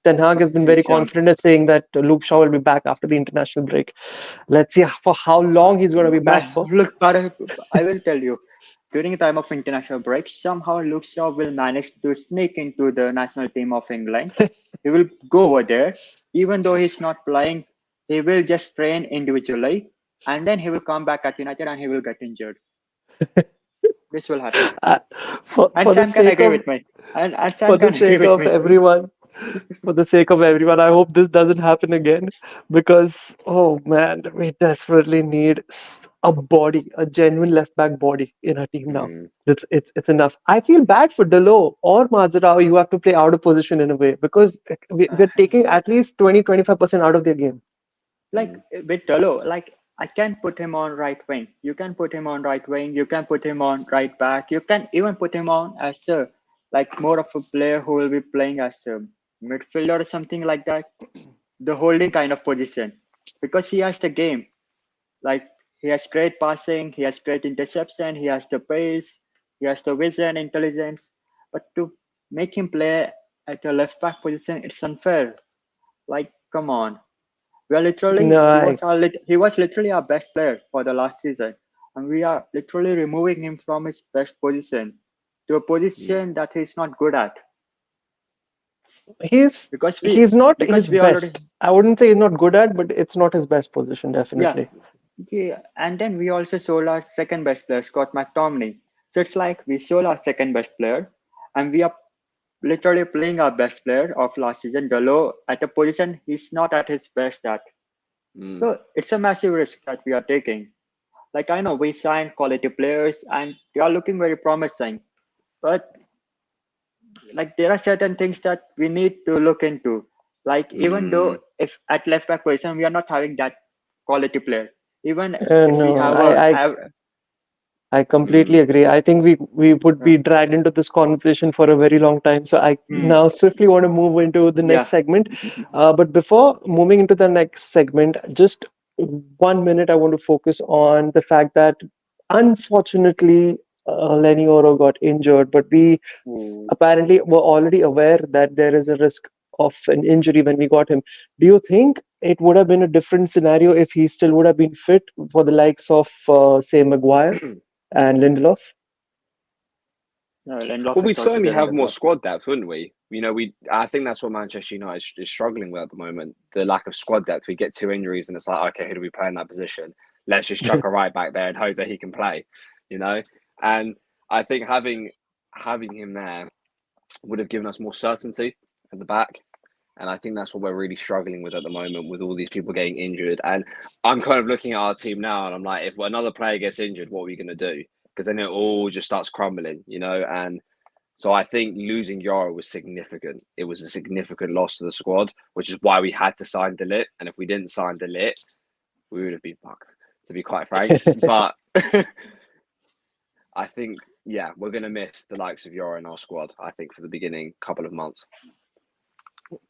Speaker 1: Ten Hag has been very
Speaker 2: he's young.
Speaker 1: confident at saying that Luke Shaw will be back after the international break. Let's see for how long he's going to be back for.
Speaker 2: Look, I will tell you, during the time of international break, somehow Luke Shaw will manage to sneak into the national team of England. He will go over there, even though he's not playing. He will just train individually, and then he will come back at United and he will get injured. This will happen.
Speaker 1: Uh, for
Speaker 2: And
Speaker 1: for the
Speaker 2: Sam can
Speaker 1: sake
Speaker 2: agree
Speaker 1: of
Speaker 2: with me. And
Speaker 1: for
Speaker 2: Sam
Speaker 1: the
Speaker 2: can agree
Speaker 1: sake
Speaker 2: with
Speaker 1: of
Speaker 2: me.
Speaker 1: everyone, for the sake of everyone, I hope this doesn't happen again because oh man, we desperately need a body, a genuine left back body in our team now.
Speaker 3: mm,
Speaker 1: It's enough. I feel bad for Delo or Mazarao. You have to play out of position in a way because we're taking at least 20-25% out of their game.
Speaker 2: Like
Speaker 3: mm,
Speaker 2: with Dalo, like I can put him on right wing. You can put him on right wing. You can put him on right back. You can even put him on as a like more of a player who will be playing as a midfielder or something like that. The holding kind of position, because he has the game. Like he has great passing, he has great interception, he has the pace, he has the vision, intelligence. But to make him play at a left back position, it's unfair. Like come on, we are literally
Speaker 1: No,
Speaker 2: he was literally our best player for the last season, and we are literally removing him from his best position to a
Speaker 3: mm.
Speaker 2: position that he's not good at,
Speaker 1: he's
Speaker 2: because
Speaker 1: he's not his
Speaker 2: we already
Speaker 1: best. I wouldn't say he's not good at, but it's not his best position,
Speaker 2: yeah,
Speaker 1: definitely.
Speaker 2: and then we also sold our second best player Scott McTominay. So it's like we sold our second best player, and we are literally playing our best player of last season, Delo, at a position he's not at his best at.
Speaker 3: Mm.
Speaker 2: So it's a massive risk that we are taking. Like I know we signed quality players and they are looking very promising, but like there are certain things that we need to look into. Like even though
Speaker 3: Mm,
Speaker 2: if at left back position we are not having that quality player, even if we
Speaker 1: No,
Speaker 2: have
Speaker 1: I completely
Speaker 3: mm,
Speaker 1: agree. I think we would
Speaker 2: uh,
Speaker 1: be dragged into this conversation for a very long time. So I
Speaker 2: hmm,
Speaker 1: now swiftly want to move into the next
Speaker 2: yeah,
Speaker 1: segment. But before moving into the next segment, just 1 minute, I want to focus on the fact that unfortunately Lenny Oro got injured, but we
Speaker 3: mm.
Speaker 1: apparently were already aware that there is a risk of an injury when we got him. Do you think it would have been a different scenario if he still would have been fit for the likes of, say, Maguire and Lindelof?
Speaker 2: Lindelof
Speaker 3: Well,
Speaker 2: is
Speaker 3: we'd
Speaker 2: also
Speaker 3: certainly
Speaker 2: there in
Speaker 3: have
Speaker 2: the
Speaker 3: more
Speaker 2: club.
Speaker 3: squad depth, wouldn't we? We. I think that's what Manchester United is struggling with at the moment. The lack of squad depth. We get two injuries, and it's like, okay, who do we play in that position? Let's just chuck a right back there and hope that he can play. You know, and I think having him there would have given us more certainty at the back. And I think that's what we're really struggling with at the moment, with all these people getting injured. And I'm kind of looking at our team now, and I'm like, if another player gets injured, what are we going to do? Because then it all just starts crumbling, And so I think losing Yara was significant. It was a significant loss to the squad, which is why we had to sign Delit. And if we didn't sign Delit, we would have been fucked, to be quite frank. But I think, yeah, we're going to miss the likes of Yara in our squad, I think, for the beginning couple of months.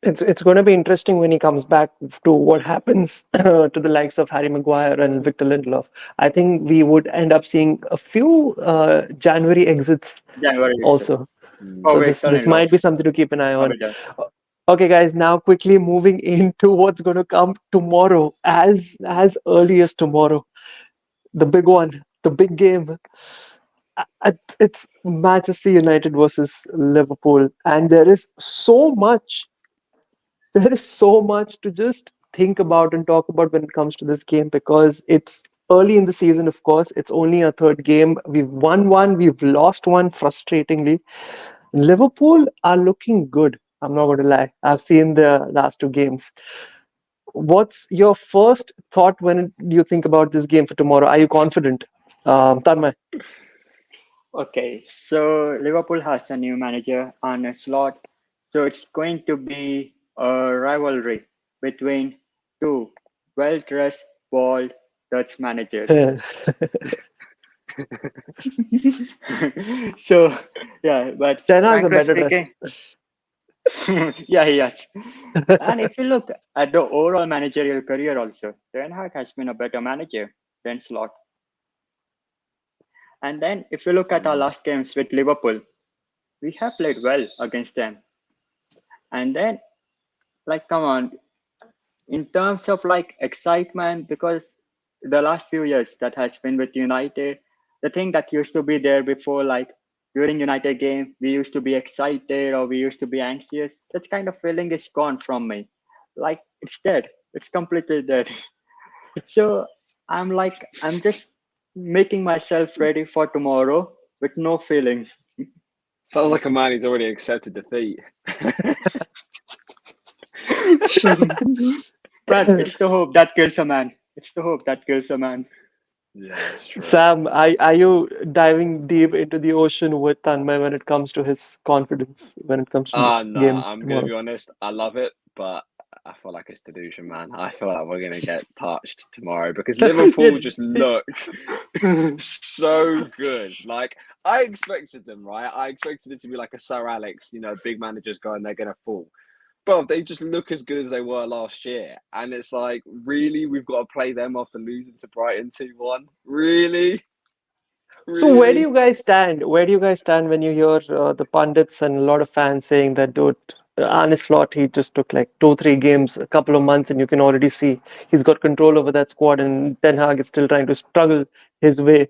Speaker 1: It's going to be interesting when he comes back to what happens to the likes of Harry Maguire and Victor Lindelof. I think we would end up seeing a few January exits
Speaker 2: January exit.
Speaker 1: also.
Speaker 3: Mm.
Speaker 1: So
Speaker 2: Oh,
Speaker 1: this
Speaker 2: Victor
Speaker 1: this
Speaker 2: Lindelof.
Speaker 1: might be something to keep an eye
Speaker 2: I
Speaker 1: on.
Speaker 2: will do.
Speaker 1: Okay, guys, now quickly moving into what's going to come tomorrow, as early as tomorrow, the big one, the big game. It's Manchester United versus Liverpool, and there is so much to just think about and talk about when it comes to this game because it's early in the season, of course. It's only a third game. We've won one, we've lost one frustratingly. Liverpool are looking good. I'm not going to lie. I've seen the last two games. What's your first thought when you think about this game for tomorrow? Are you confident? Tanmay.
Speaker 2: Okay, so Liverpool has a new manager on a slot, so it's going to be a rivalry between two well-dressed, bald Dutch managers. So, yeah, but
Speaker 1: Ten Hag's a
Speaker 2: frankly
Speaker 1: better dress.
Speaker 2: speaking, yeah, he has. And if you look at the overall managerial career also, Ten Hag has been a better manager than Slot. And then if you look at our
Speaker 3: Mm.
Speaker 2: last games with Liverpool, we have played well against them. And then, like, come on, in terms of like excitement, because the last few years that has been with United, the thing that used to be there before, like during United game, we used to be excited or we used to be anxious. That kind of feeling is gone from me. Like it's dead. It's completely dead. So I'm just making myself ready for tomorrow with no feelings.
Speaker 3: Sounds like a man who's already accepted defeat.
Speaker 2: But it's the hope that kills a man. It's the hope that kills a man.
Speaker 3: Yeah, that's true.
Speaker 1: Sam, are you diving deep into the ocean with Tanmay when it comes to his confidence when it comes to this
Speaker 3: No,
Speaker 1: game
Speaker 3: I'm gonna
Speaker 1: tomorrow?
Speaker 3: be honest. I love it, but I feel like it's delusion, man. I feel like we're gonna get touched tomorrow because Liverpool just look so good. Like I expected them, right? I expected it to be like a Sir Alex, big managers going, they're gonna fall. But they just look as good as they were last year, and it's like, really, we've got to play them after losing to Brighton 2-1. Really,
Speaker 1: So where do
Speaker 3: really.
Speaker 1: you guys stand? Where do you guys stand when you hear the pundits and a lot of fans saying that, dude, Arne Slot, he just took like two, three games, a couple of months, and you can already see he's got control over that squad, and Ten Hag is still trying to struggle his way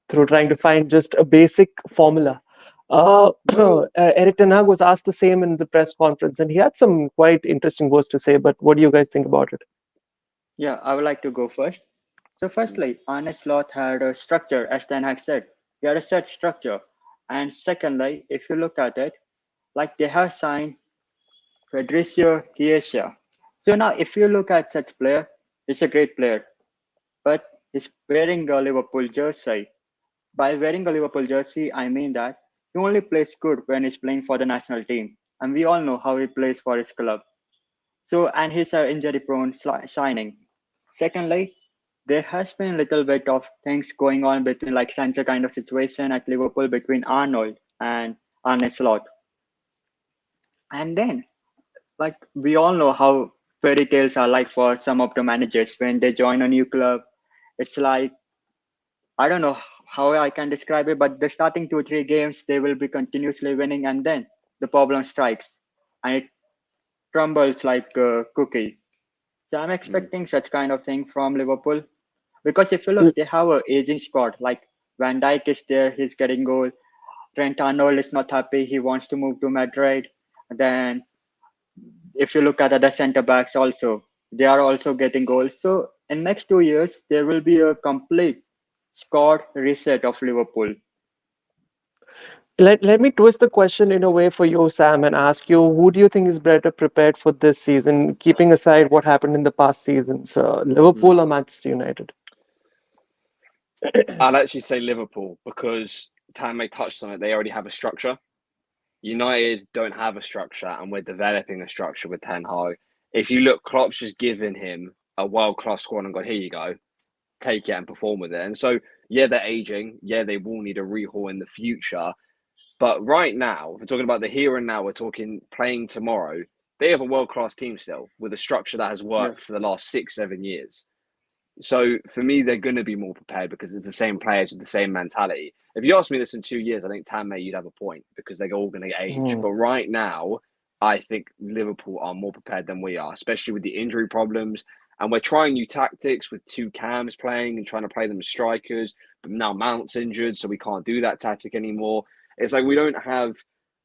Speaker 1: through trying to find just a basic formula.
Speaker 3: Well,
Speaker 1: Eric Ten Hag was asked the same in the press conference, and he had some quite interesting words to say. But what do you guys think about it?
Speaker 2: Yeah, I would like to go first. So, firstly, Arne Slot had a structure, as Ten Hag said. He had a set structure. And secondly, if you look at it, like they have signed Federico Chiesa. So now, if you look at such player, he's a great player. But He's wearing a Liverpool jersey. By wearing a Liverpool jersey, I mean that he only plays good when he's playing for the national team, and we all know how he plays for his club. So, and he's an injury-prone signing. Secondly, there has been a little bit of things going on between like Sancho kind of situation at Liverpool between Arnold and Arne Slot. And then, like we all know how fairy tales are like for some of the managers when they join a new club. It's like I don't know how I can describe it, but the starting 2 3 games they will be continuously winning, and then the problem strikes and it crumbles like a cookie. So I'm
Speaker 3: Mm.
Speaker 2: expecting such kind of thing from Liverpool because if you
Speaker 1: Mm,
Speaker 2: look, they have a aging squad. Like Van Dijk is there, he's getting goal. Trent Arnold is not happy, he wants to move to Madrid. Then if you look at other centre backs also, they are also getting goals. So in next 2 years, there will be a complete squad reset of Liverpool.
Speaker 1: Let me twist the question in a way for you, Sam, and ask you, who do you think is better prepared for this season, keeping aside what happened in the past seasons,
Speaker 3: Mm.
Speaker 1: Liverpool or Manchester United?
Speaker 3: I'd actually say Liverpool because Tammy touched on it. They already have a structure. United don't have a structure, and we're developing a structure with Ten Hag. If you look, Klopp's just given him a world class squad and gone, here you go, take it and perform with it. And so, yeah, they're aging. Yeah, they will need a rehaul in the future. But right now, if we're talking about the here and now, we're talking playing tomorrow. They have a world class team still with a structure that has
Speaker 2: Yes.
Speaker 3: worked for the last 6 7 years. So for me, they're going to be more prepared because it's the same players with the same mentality. If you ask me this in 2 years, I think Tanmay, you'd have a point because they're all going to age.
Speaker 1: Hmm.
Speaker 3: But right now, I think Liverpool are more prepared than we are, especially with the injury problems. And we're trying new tactics with two cams playing and trying to play them as strikers. But now Mount's injured, so we can't do that tactic anymore. It's like we don't have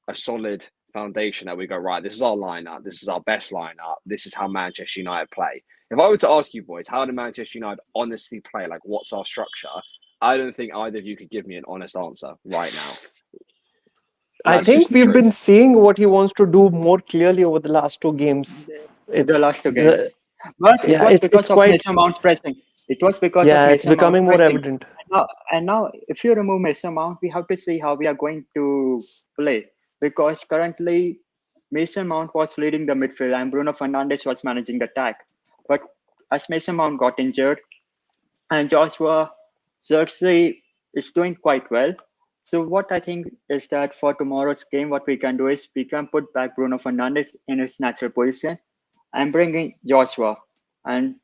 Speaker 3: a solid foundation that we go, right, this is our lineup. This is our best lineup. This is how Manchester United play. If I were to ask you boys, how do Manchester United honestly play? Like, what's our structure? I don't think either of you could give me an honest answer right now.
Speaker 1: I
Speaker 3: That's just
Speaker 1: think
Speaker 3: the
Speaker 1: we've been
Speaker 3: truth.
Speaker 1: seeing what he wants to do more clearly over the last 2 games.
Speaker 2: The
Speaker 1: It's
Speaker 2: last 2 games.
Speaker 1: the
Speaker 2: But it
Speaker 1: Yeah,
Speaker 2: was
Speaker 1: it's
Speaker 2: because of
Speaker 1: quite
Speaker 2: Mason Mount's pressing. It was because of
Speaker 1: yeah, it's
Speaker 2: Mason Mount's
Speaker 1: becoming more
Speaker 2: pressing.
Speaker 1: evident.
Speaker 2: And now, if you remove Mason Mount, we have to see how we are going to play. Because currently, Mason Mount was leading the midfield and Bruno Fernandes was managing the attack. But as Mason Mount got injured and Joshua Xerxes is doing quite well. So what I think is that for tomorrow's game, what we can do is we can put back Bruno Fernandes in his natural position and bring in Joshua and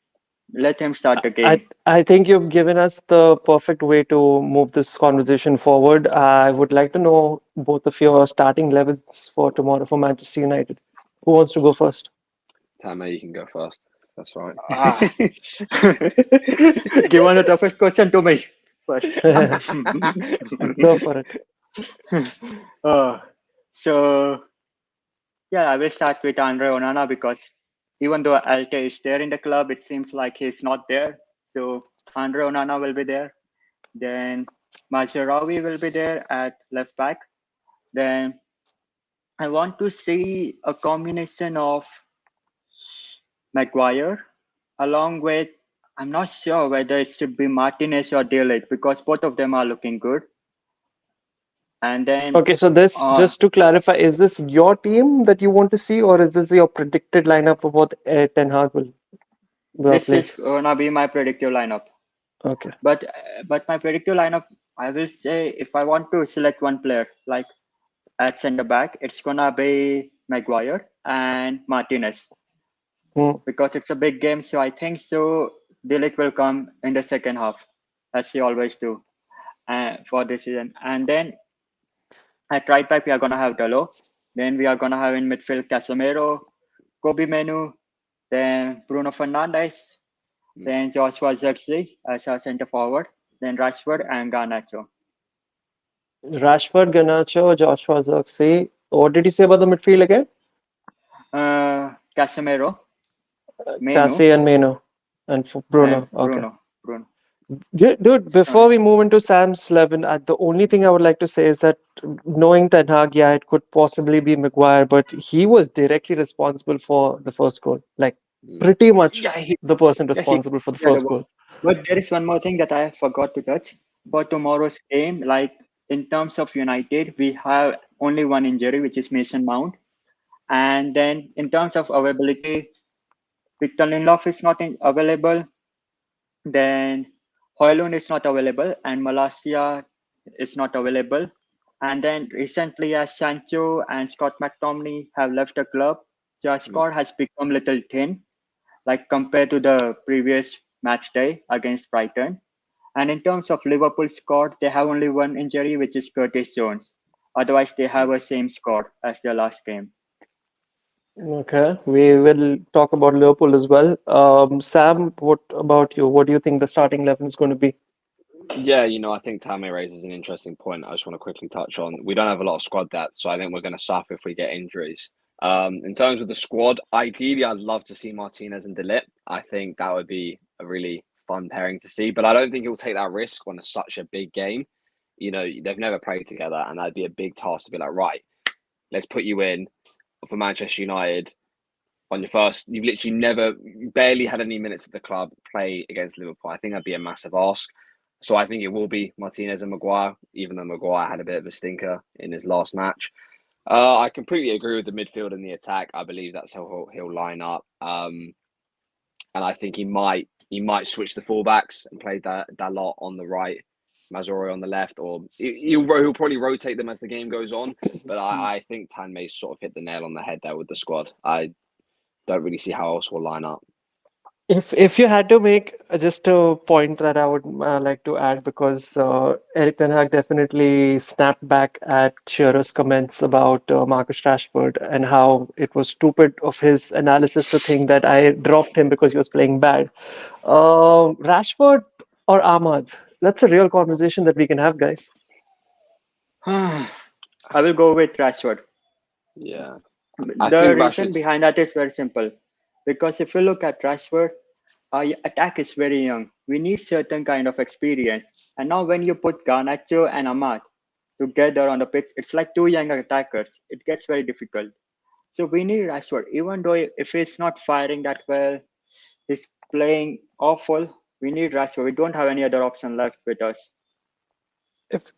Speaker 2: let him start the
Speaker 1: I
Speaker 2: game.
Speaker 1: I think you've given us the perfect way to move this conversation forward. I would like to know both of your starting levels for tomorrow for Manchester United. Who wants to go first?
Speaker 3: Tanmay, you can go first. That's right.
Speaker 2: Ah. Give on the toughest question to me first.
Speaker 1: Go for it.
Speaker 2: uh, so yeah, I will start with Andre Onana because even though Alte is there in the club, it seems like he's not there. So Andre Onana will be there. Then Mazraoui will be there at left back. Then I want to see a combination of Maguire along with I'm not sure whether it should be Martinez or Delict because both of them are looking good. And then
Speaker 1: Okay, so this,
Speaker 2: uh,
Speaker 1: just to clarify, is this your team that you want to see, or is this your predicted lineup of what Ten Hag will
Speaker 2: this is
Speaker 1: place?
Speaker 2: gonna be my predictive lineup.
Speaker 1: Okay.
Speaker 2: But my predictive lineup, I will say if I want to select one player, like at center back, it's gonna be Maguire and Martinez
Speaker 1: Hmm.
Speaker 2: because it's a big game. So I think so. Delict will come in the second half, as he always do, for this season. And then at right back, we are gonna have Dalo. Then we are gonna have in midfield Casemiro, Kobe Menu, then Bruno Fernandes, then Joshua Zirkzee as our centre forward, then Rashford and Garnacho.
Speaker 1: Rashford, Garnacho, Joshua Zirkzee. What did you say about the midfield again?
Speaker 2: Casemiro, Menu,
Speaker 1: Cassie and Meno, and for
Speaker 2: and
Speaker 1: Bruno. Okay.
Speaker 2: Bruno.
Speaker 1: Dude,
Speaker 2: So,
Speaker 1: before we move into Sam's 11, the only thing I would like to say is that knowing Ten Hag, yeah, it could possibly be Maguire, but he was directly responsible for the first goal. Like,
Speaker 3: Mm.
Speaker 1: pretty much
Speaker 2: yeah, he,
Speaker 1: the person
Speaker 2: yeah, he
Speaker 1: responsible for the
Speaker 2: cleared the
Speaker 1: first
Speaker 2: ball.
Speaker 1: goal.
Speaker 2: But there is one more thing that I forgot to touch. For tomorrow's game, like in terms of United, we have only one injury, which is Mason Mount. And then in terms of availability, Victor Lindelof is not available. Then Hoylund is not available, and Malasia is not available. And then recently, as Sancho and Scott McTominay have left the club, so our
Speaker 3: Mm.
Speaker 2: squad has become little thin, like compared to the previous match day against Brighton. And in terms of Liverpool squad, they have only one injury, which is Curtis Jones. Otherwise, they have a same squad as their last game.
Speaker 1: Okay, we will talk about Liverpool as well. Sam, what about you? What do you think the starting 11 is going to be?
Speaker 3: Yeah, I think Tammy raises an interesting point. I just want to quickly touch on. We don't have a lot of squad depth, so I think we're going to suffer if we get injuries. In terms of the squad, ideally, I'd love to see Martinez and Delip. I think that would be a really fun pairing to see, but I don't think he'll take that risk on such a big game. They've never played together, and that'd be a big task to be like, right, let's put you in for Manchester United on your first. You've literally never, barely had any minutes at the club play against Liverpool. I think that'd be a massive ask. So I think it will be Martinez and Maguire, even though Maguire had a bit of a stinker in his last match. I completely agree with the midfield and the attack. I believe that's how he'll line up. And I think he might switch the fullbacks and play Dalot on the right, Mazori on the left, or he'll probably rotate them as the game goes on. But I think Tan may sort of hit the nail on the head there with the squad. I don't really see how else we'll line up.
Speaker 1: If you had to make just a point that I would like to add, because Eric Ten Hag definitely snapped back at Shearer's comments about Marcus Rashford and how it was stupid of his analysis to think that I dropped him because he was playing bad. Rashford or Ahmad? That's a real conversation that we can have, guys.
Speaker 2: I will go with Rashford.
Speaker 3: Yeah, I
Speaker 2: The
Speaker 3: think
Speaker 2: reason
Speaker 3: Rashford's.
Speaker 2: behind that is very simple. Because if you look at Rashford, our attack is very young. We need certain kind of experience. And now when you put Garnacho and Ahmad together on the pitch, it's like two young attackers. It gets very difficult. So we need Rashford. Even though if he's not firing that well, he's playing awful. We need Rashford. We don't have any other option left with us.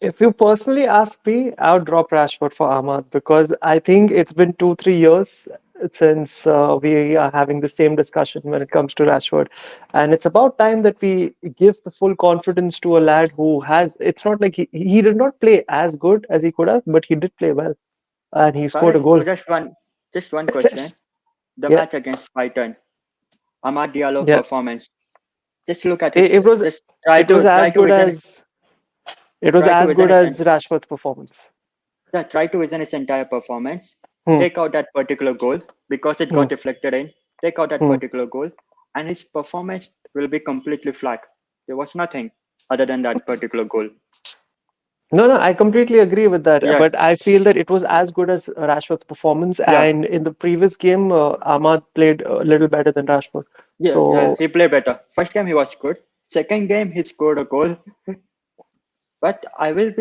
Speaker 1: If you personally ask me, I would drop Rashford for Ahmad because I think it's been 2-3 years since we are having the same discussion when it comes to Rashford, and it's about time that we give the full confidence to a lad who has. It's not like he did not play as good as he could have, but he did play well, and he scored a
Speaker 2: Paris,
Speaker 1: goal.
Speaker 2: just one question. The
Speaker 1: Yeah,
Speaker 2: match against Brighton, Ahmad Diallo
Speaker 1: yeah.
Speaker 2: performance. Just look at his.
Speaker 1: It was
Speaker 2: Just
Speaker 1: it was as good as
Speaker 2: try to vision his
Speaker 1: Rashford's performance.
Speaker 2: yeah, try to vision his entire performance.
Speaker 1: Hmm,
Speaker 2: Take out that particular goal because it
Speaker 1: hmm,
Speaker 2: got deflected in. Take out that
Speaker 1: hmm.
Speaker 2: particular goal, and his performance will be completely flat. There was nothing other than that particular goal.
Speaker 1: No, no, I completely agree with that.
Speaker 2: Yeah,
Speaker 1: But I feel that it was as good as Rashford's performance.
Speaker 2: yeah,
Speaker 1: And in the previous game, Ahmad played a little better than Rashford.
Speaker 2: yeah.
Speaker 1: So
Speaker 2: He played better. First game he was good. Second game he scored a goal. But I will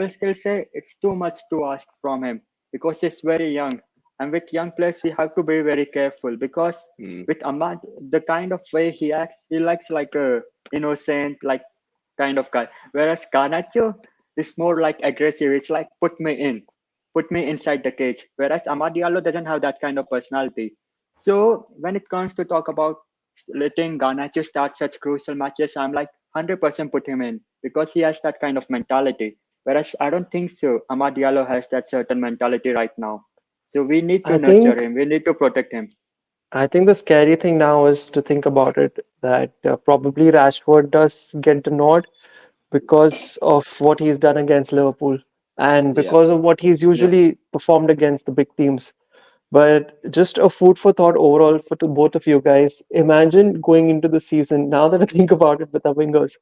Speaker 2: still say it's too much to ask from him because he's very young. And with young players, we have to be very careful because
Speaker 3: Mm,
Speaker 2: with Ahmad, the kind of way he acts, he likes like a innocent, like kind of guy. Whereas Garnacho is more like aggressive. It's like put me inside the cage. Whereas Amad Diallo doesn't have that kind of personality. So when it comes to talk about letting Garnacho start such crucial matches, I'm like 100% put him in because he has that kind of mentality. Whereas I don't think so. Amad Diallo has that certain mentality right now. So we need to
Speaker 1: I
Speaker 2: nurture
Speaker 1: think
Speaker 2: him. We need to protect him.
Speaker 1: I think the scary thing now is to think about it that probably Rashford does get the nod because of what he's done against Liverpool and
Speaker 3: yeah,
Speaker 1: because of what he's
Speaker 2: Yeah.
Speaker 1: usually performed against the big teams. But just a food for thought overall for to both of you guys. Imagine going into the season, now that I think about it with our wingers.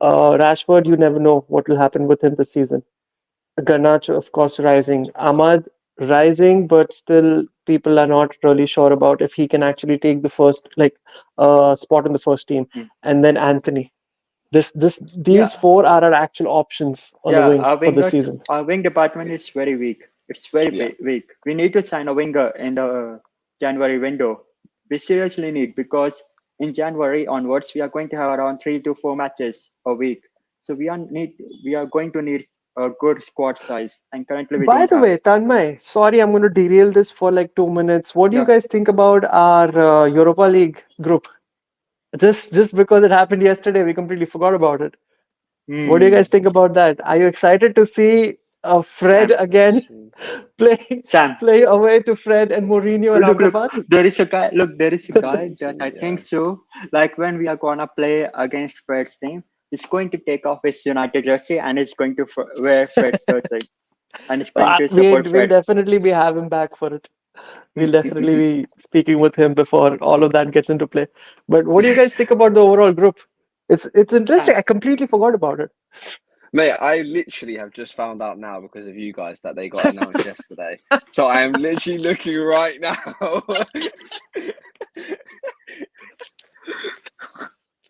Speaker 1: Rashford, you never know what will happen with him this season. Garnacho, of course, rising. Ahmad rising, but still people are not really sure about if he can actually take the first spot in the first team.
Speaker 2: Mm.
Speaker 1: And then Anthony. These
Speaker 2: Yeah.
Speaker 1: four are our actual options on the
Speaker 2: Yeah,
Speaker 1: wing for this season.
Speaker 2: our wing department is very weak. It's very
Speaker 3: yeah.
Speaker 2: weak. We need to sign a winger in the January window. We seriously need because in January onwards, we are going to have around 3 to 4 matches a week. So we are going to need a good squad size, and currently we
Speaker 1: By
Speaker 2: don't
Speaker 1: the
Speaker 2: have
Speaker 1: way,
Speaker 2: it.
Speaker 1: Tanmay, sorry, I'm going to derail this for like 2 minutes. What do you
Speaker 2: Yeah.
Speaker 1: guys think about our Europa League group? Just because it happened yesterday, we completely forgot about it. What do you
Speaker 2: Hmm.
Speaker 1: guys think about that? Are you excited to see Fred
Speaker 2: Sam.
Speaker 1: again play
Speaker 2: Sam.
Speaker 1: play away to Fred and Mourinho and
Speaker 2: Look,
Speaker 1: Amrabat?
Speaker 2: there is a guy. Look, there is a guy that I think
Speaker 3: Yeah.
Speaker 2: so. Like when we are gonna play against Fred's team, he's going to take off his United jersey and he's going to wear Fred's jersey and he's going to support
Speaker 1: We'll
Speaker 2: Fred.
Speaker 1: definitely be having back for it. We'll definitely be speaking with him before all of that gets into play. But what do you guys think about the overall group? It's
Speaker 2: Sam.
Speaker 1: interesting. I completely forgot about it.
Speaker 3: Mate, I literally have just found out now because of you guys that they got announced yesterday. So I am literally looking right now.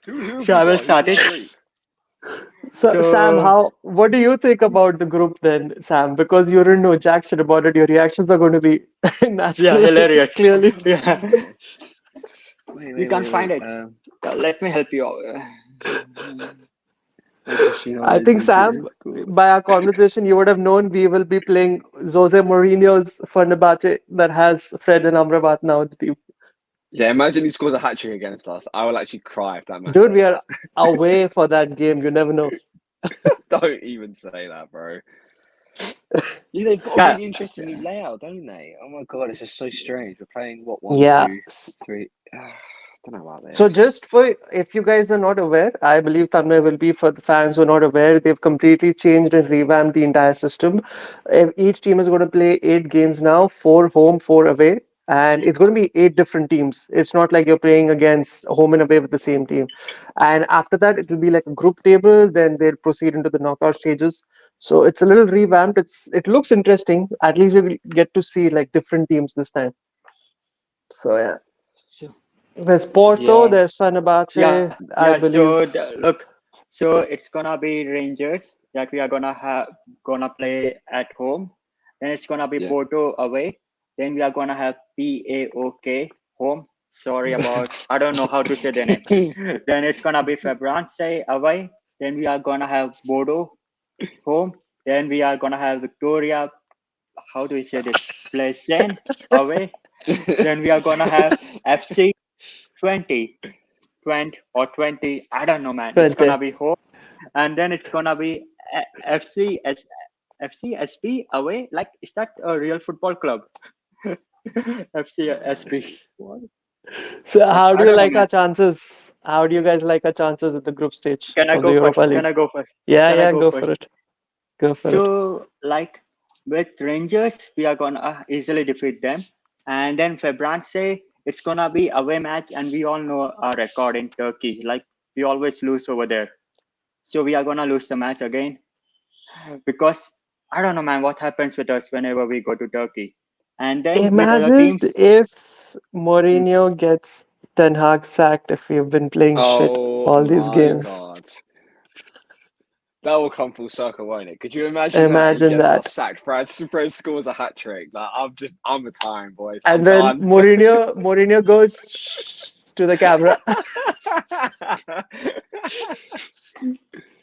Speaker 3: who have
Speaker 2: So
Speaker 3: we
Speaker 2: I will
Speaker 3: got? Who's
Speaker 2: start
Speaker 3: in
Speaker 2: it.
Speaker 3: the group?
Speaker 1: So Sam,
Speaker 2: So
Speaker 1: what do you think about the group then, Sam? Because you didn't know jack shit about it, your reactions are going to be
Speaker 2: yeah,
Speaker 1: natural,
Speaker 2: hilarious.
Speaker 1: clearly.
Speaker 2: Yeah,
Speaker 3: Wait,
Speaker 2: you
Speaker 3: wait,
Speaker 2: can't
Speaker 3: wait,
Speaker 2: find
Speaker 3: wait.
Speaker 2: it. Let me help you out.
Speaker 3: Manchester
Speaker 1: I
Speaker 3: United
Speaker 1: think
Speaker 3: Madrid
Speaker 1: Sam,
Speaker 3: squad.
Speaker 1: by our conversation, you would have known we will be playing Jose Mourinho's Fenerbahce that has Fred and Amrabat now in the team.
Speaker 3: Yeah, imagine he scores a hat trick against us. I will actually cry if that man
Speaker 1: Dude, we
Speaker 3: does
Speaker 1: are
Speaker 3: that.
Speaker 1: away for that game. You never know.
Speaker 3: Don't even say that, bro. Yeah, they've got a
Speaker 2: Yeah,
Speaker 3: really interesting new layout, don't they? Oh my god, it's just so strange. We're playing what, one,
Speaker 1: Yeah.
Speaker 3: two, three. Don't know about
Speaker 1: So
Speaker 3: this.
Speaker 1: just for if you guys are not aware, I believe Tanmay will be for the fans who are not aware, they've completely changed and revamped the entire system. Each team is going to play 8 games now, 4 home, 4 away, and it's going to be 8 different teams. It's not like you're playing against home and away with the same team. And after that, it will be like a group table. Then they'll proceed into the knockout stages. So it's a little revamped. It looks interesting. At least we will get to see like different teams this time. So yeah.
Speaker 2: so,
Speaker 1: There's Porto,
Speaker 3: Yeah.
Speaker 1: there's
Speaker 2: yeah,
Speaker 1: Fenerbahce, I
Speaker 2: yeah.
Speaker 1: believe.
Speaker 2: So look, so it's gonna be Rangers that we are gonna play at home. Then it's gonna be
Speaker 3: Yeah.
Speaker 2: Porto away. Then we are gonna have PAOK home. Sorry about I don't know how to say the name. Then it's gonna be Fabrance away. Then we are gonna have Bodo home. Then we are gonna have Victoria. How do we say this? Pleasant away. Then we are gonna have FC 20, 20 or 20. I don't know, man. It's gonna
Speaker 1: 20.
Speaker 2: be home, and then it's gonna be FCSB away. Like, is that a real football club? FCSB.
Speaker 3: What?
Speaker 1: So how do
Speaker 2: I
Speaker 1: you
Speaker 2: don't know,
Speaker 1: like our
Speaker 2: man.
Speaker 1: chances? How do you guys like our chances at the group stage
Speaker 2: Can I
Speaker 1: of the
Speaker 2: go
Speaker 1: Europa
Speaker 2: first? Can
Speaker 1: League?
Speaker 2: I go first?
Speaker 1: Yeah,
Speaker 2: Can I
Speaker 1: yeah,
Speaker 2: go
Speaker 1: go for
Speaker 2: first?
Speaker 1: it. Go for it.
Speaker 2: So, like with Rangers, we are gonna easily defeat them, and then Febrance, it's gonna be away match, and we all know our record in Turkey. Like, we always lose over there. So we are gonna lose the match again because I don't know, man, what happens with us whenever we go to Turkey. And then with other
Speaker 1: Imagine
Speaker 2: teams,
Speaker 1: if
Speaker 2: mm,
Speaker 1: Mourinho gets Ten Hag sacked if we've been playing shit
Speaker 3: Oh
Speaker 1: all these
Speaker 3: my
Speaker 1: games.
Speaker 3: god. That will come full circle, won't it? Could you imagine that? He
Speaker 1: Imagine
Speaker 3: gets us
Speaker 1: that.
Speaker 3: sacked. Fred scores a hat trick. Like I'm retiring, boys. I'm
Speaker 1: And then
Speaker 3: done.
Speaker 1: Mourinho goes to the camera.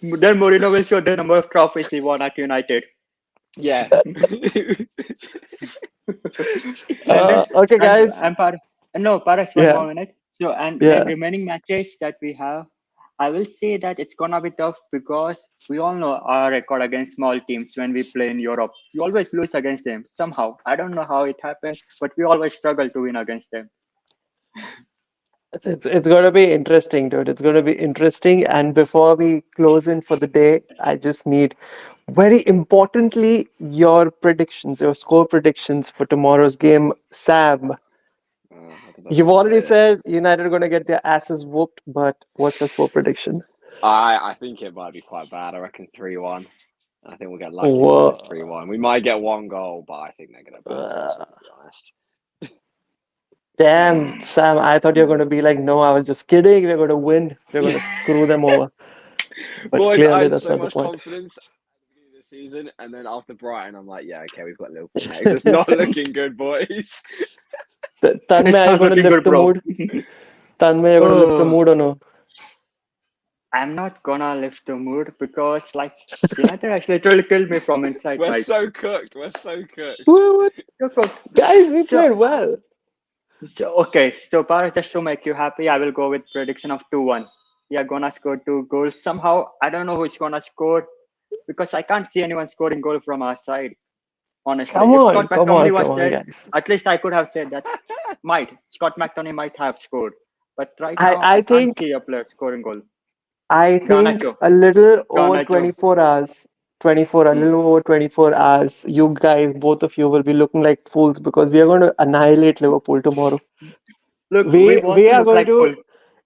Speaker 2: then Mourinho will show the number of trophies he won at United.
Speaker 3: Yeah.
Speaker 2: And then
Speaker 1: Okay,
Speaker 2: and
Speaker 1: guys.
Speaker 2: and Par no Paras, one
Speaker 1: Yeah,
Speaker 2: more minute. So and then
Speaker 1: yeah.
Speaker 2: remaining matches that we have, I will say that it's gonna be tough because we all know our record against small teams when we play in Europe. We always lose against them somehow. I don't know how it happens, but we always struggle to win against them.
Speaker 1: It's going to be interesting, dude. It's going to be interesting. And before we close in for the day, I just need, very importantly, your predictions, your score predictions for tomorrow's game. Sam,
Speaker 3: I don't know if I
Speaker 1: you've
Speaker 3: can
Speaker 1: already
Speaker 3: say this.
Speaker 1: said United are going to get their asses whooped, but what's your score prediction?
Speaker 3: I think it might be quite bad. I reckon 3-1. I think we'll get lucky and win this
Speaker 1: Whoa.
Speaker 3: 3-1. We might get one goal, but I think they're going to batter us,
Speaker 1: Uh,
Speaker 3: to be honest.
Speaker 1: damn, Sam, I thought you were going to be like, no, I was just kidding. We're going to win. We're going to screw them over. But
Speaker 3: Boys, I
Speaker 1: clearly,
Speaker 3: had
Speaker 1: that's
Speaker 3: so
Speaker 1: not the
Speaker 3: much
Speaker 1: point.
Speaker 3: confidence at the beginning of the season, and then after Brighton, I'm like, yeah, okay, we've got Liverpool next. It's not looking good, boys.
Speaker 1: Tanmay,
Speaker 2: It's
Speaker 1: are you
Speaker 2: not
Speaker 1: going to
Speaker 2: looking
Speaker 1: lift
Speaker 2: good,
Speaker 1: the
Speaker 2: bro.
Speaker 1: mood? Tanmay, you're gonna lift the
Speaker 2: Oh,
Speaker 1: mood or no?
Speaker 2: I'm not gonna lift the mood because like United has literally killed me from inside,
Speaker 3: We're
Speaker 2: guys.
Speaker 3: so cooked. We're so cooked.
Speaker 1: What?
Speaker 2: You're cooked.
Speaker 1: Guys, we
Speaker 2: So
Speaker 1: played well.
Speaker 2: okay, so Paras, just to make you happy, I will go with prediction of 2-1. We are gonna score 2 goals. Somehow, I don't know who's gonna score because I can't see anyone scoring goal from our side. Honestly,
Speaker 1: Come
Speaker 2: if
Speaker 1: on,
Speaker 2: Scott
Speaker 1: come on,
Speaker 2: McTominay
Speaker 1: come
Speaker 2: was
Speaker 1: on,
Speaker 2: there,
Speaker 1: guys.
Speaker 2: at least I could have said that Scott McTominay might have scored. But right
Speaker 1: I
Speaker 2: now,
Speaker 1: I
Speaker 2: I can't
Speaker 1: think
Speaker 2: see a player scoring goal.
Speaker 1: I think
Speaker 2: Garnacho,
Speaker 1: a little over
Speaker 2: Garnacho.
Speaker 1: 24 hours, 24, a
Speaker 2: Hmm.
Speaker 1: little over 24 hours, you guys, both of you will be looking like fools because we are going to annihilate Liverpool tomorrow.
Speaker 2: Look, we want
Speaker 1: We
Speaker 2: to
Speaker 1: are
Speaker 2: look
Speaker 1: going
Speaker 2: like
Speaker 1: to,
Speaker 2: full,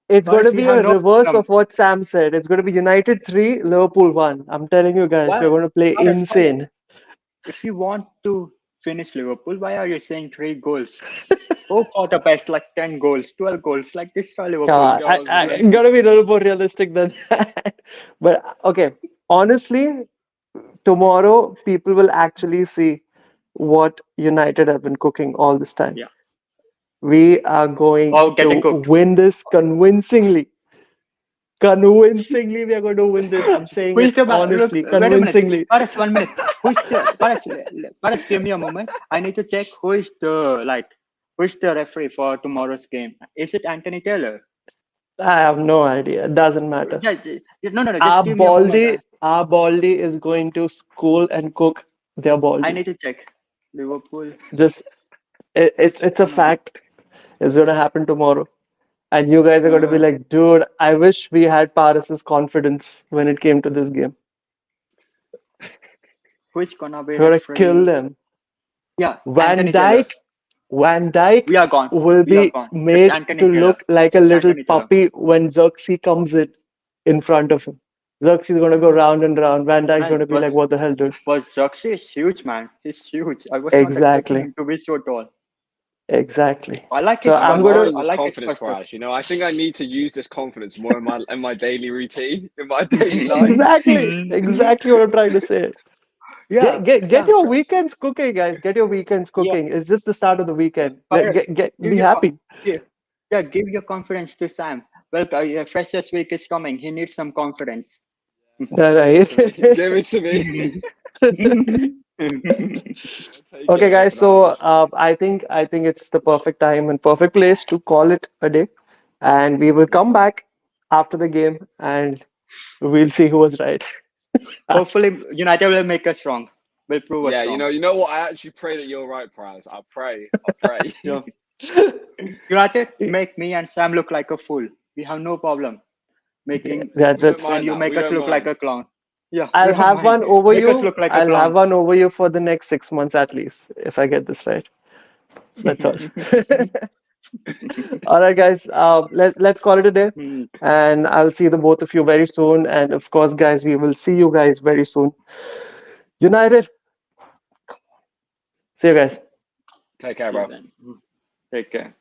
Speaker 1: it's going
Speaker 2: but
Speaker 1: to
Speaker 2: we
Speaker 1: be
Speaker 2: have
Speaker 1: a
Speaker 2: no
Speaker 1: reverse
Speaker 2: problem.
Speaker 1: of what Sam said. It's going to be United 3, Liverpool 1. I'm telling you guys, we're
Speaker 2: Why?
Speaker 1: going to play
Speaker 2: Why?
Speaker 1: insane.
Speaker 2: If you want to finish Liverpool, why are you saying 3 goals? Go for the best, like 10 goals, 12 goals, like this for
Speaker 1: Come
Speaker 2: Liverpool.
Speaker 1: on,
Speaker 3: Go on,
Speaker 1: I
Speaker 3: mate.
Speaker 1: gotta be a little more realistic than that. But okay, honestly, tomorrow people will actually see what United have been cooking all this time.
Speaker 2: Yeah.
Speaker 1: We are going
Speaker 2: Or getting
Speaker 1: to
Speaker 2: cooked.
Speaker 1: win this convincingly. Convincingly, we are going to win this. I'm saying
Speaker 2: Who is
Speaker 1: it
Speaker 2: the man? Look,
Speaker 1: honestly,
Speaker 2: wait a minute.
Speaker 1: convincingly.
Speaker 2: Paras, 1 minute. Who is the Paras, give me a moment. I need to check who is the referee for tomorrow's game. Is it Anthony Taylor?
Speaker 1: I have no idea. It doesn't matter.
Speaker 2: No, no, no. Just give me a moment.
Speaker 1: Our Baldy is going to school and cook their
Speaker 2: I
Speaker 1: Baldy.
Speaker 2: need to check. Liverpool.
Speaker 1: Just
Speaker 2: It's
Speaker 1: it's a
Speaker 2: gonna.
Speaker 1: fact. It's gonna happen tomorrow. And you guys are going to be
Speaker 2: Uh,
Speaker 1: like, dude, I wish we had Paris's confidence when it came to this game.
Speaker 2: who is gonna be
Speaker 1: We're going to kill
Speaker 2: referee?
Speaker 1: them.
Speaker 2: Yeah,
Speaker 1: Van
Speaker 2: Anthony Taylor.
Speaker 1: Dyke, Van Dyke
Speaker 2: We are gone.
Speaker 1: will
Speaker 2: We are
Speaker 1: be
Speaker 2: gone. It's
Speaker 1: made to
Speaker 2: Anthony Taylor.
Speaker 1: look like a
Speaker 2: It's
Speaker 1: little
Speaker 2: Anthony Taylor.
Speaker 1: puppy when Xerxes comes in front of him. Xerxes is going to go round and round. Van Dyke's going
Speaker 2: Man,
Speaker 1: to be like, what the hell, dude?
Speaker 2: but Zoxy is huge, man. He's huge. I was not expecting
Speaker 1: Exactly.
Speaker 2: him to be so tall.
Speaker 1: Exactly.
Speaker 2: I like
Speaker 1: So
Speaker 2: his
Speaker 3: I'm
Speaker 1: I'm
Speaker 2: first
Speaker 1: going
Speaker 2: touch.
Speaker 1: to,
Speaker 3: admiring
Speaker 2: I
Speaker 3: this
Speaker 2: like his
Speaker 3: confidence,
Speaker 2: first touch.
Speaker 3: Prash. You know, I think I need to use this confidence more in my daily routine, in my daily life.
Speaker 1: exactly what I'm trying to say.
Speaker 2: Yeah,
Speaker 1: Get
Speaker 2: Sam.
Speaker 1: your weekends cooking, guys. Get your weekends
Speaker 2: Yeah,
Speaker 1: cooking. It's just the start of the weekend.
Speaker 2: Paris, give
Speaker 1: Be
Speaker 2: your
Speaker 1: happy.
Speaker 2: give, yeah, give your confidence to Sam. Well, yeah, Freshers Week is coming. He needs some confidence.
Speaker 1: All
Speaker 3: Give it
Speaker 1: right.
Speaker 3: to me. Give it to me. I'll take
Speaker 1: Okay,
Speaker 3: it
Speaker 1: guys.
Speaker 3: over
Speaker 1: So
Speaker 3: that, honestly.
Speaker 1: I think it's the perfect time and perfect place to call it a day, and we will come back after the game, and we'll see who was right.
Speaker 2: Hopefully, United will make us wrong. Will prove us
Speaker 3: Yeah,
Speaker 2: wrong.
Speaker 3: you know what? I actually pray that you're right, Praz. I pray.
Speaker 2: Yeah. United make me and Sam look like a fool. We have no problem making
Speaker 1: Yeah,
Speaker 3: We don't
Speaker 1: that's.
Speaker 2: when
Speaker 3: mind
Speaker 2: you
Speaker 3: that.
Speaker 2: make
Speaker 3: We
Speaker 2: us
Speaker 3: don't
Speaker 2: look like
Speaker 3: mind.
Speaker 2: a clown. Yeah, we
Speaker 1: I'll
Speaker 2: don't
Speaker 1: have
Speaker 2: mind.
Speaker 1: one over
Speaker 2: Make us
Speaker 1: you.
Speaker 2: look like a
Speaker 1: I'll have
Speaker 2: clowns.
Speaker 1: one over you for the next 6 months at least, if I get this right. That's all. All right, guys. Let's call it a day,
Speaker 2: Hmm.
Speaker 1: and I'll see the both of you very soon. And of course, guys, we will see you guys very soon. United. See you guys.
Speaker 3: Take care,
Speaker 2: See you
Speaker 3: bro.
Speaker 2: then. Take care.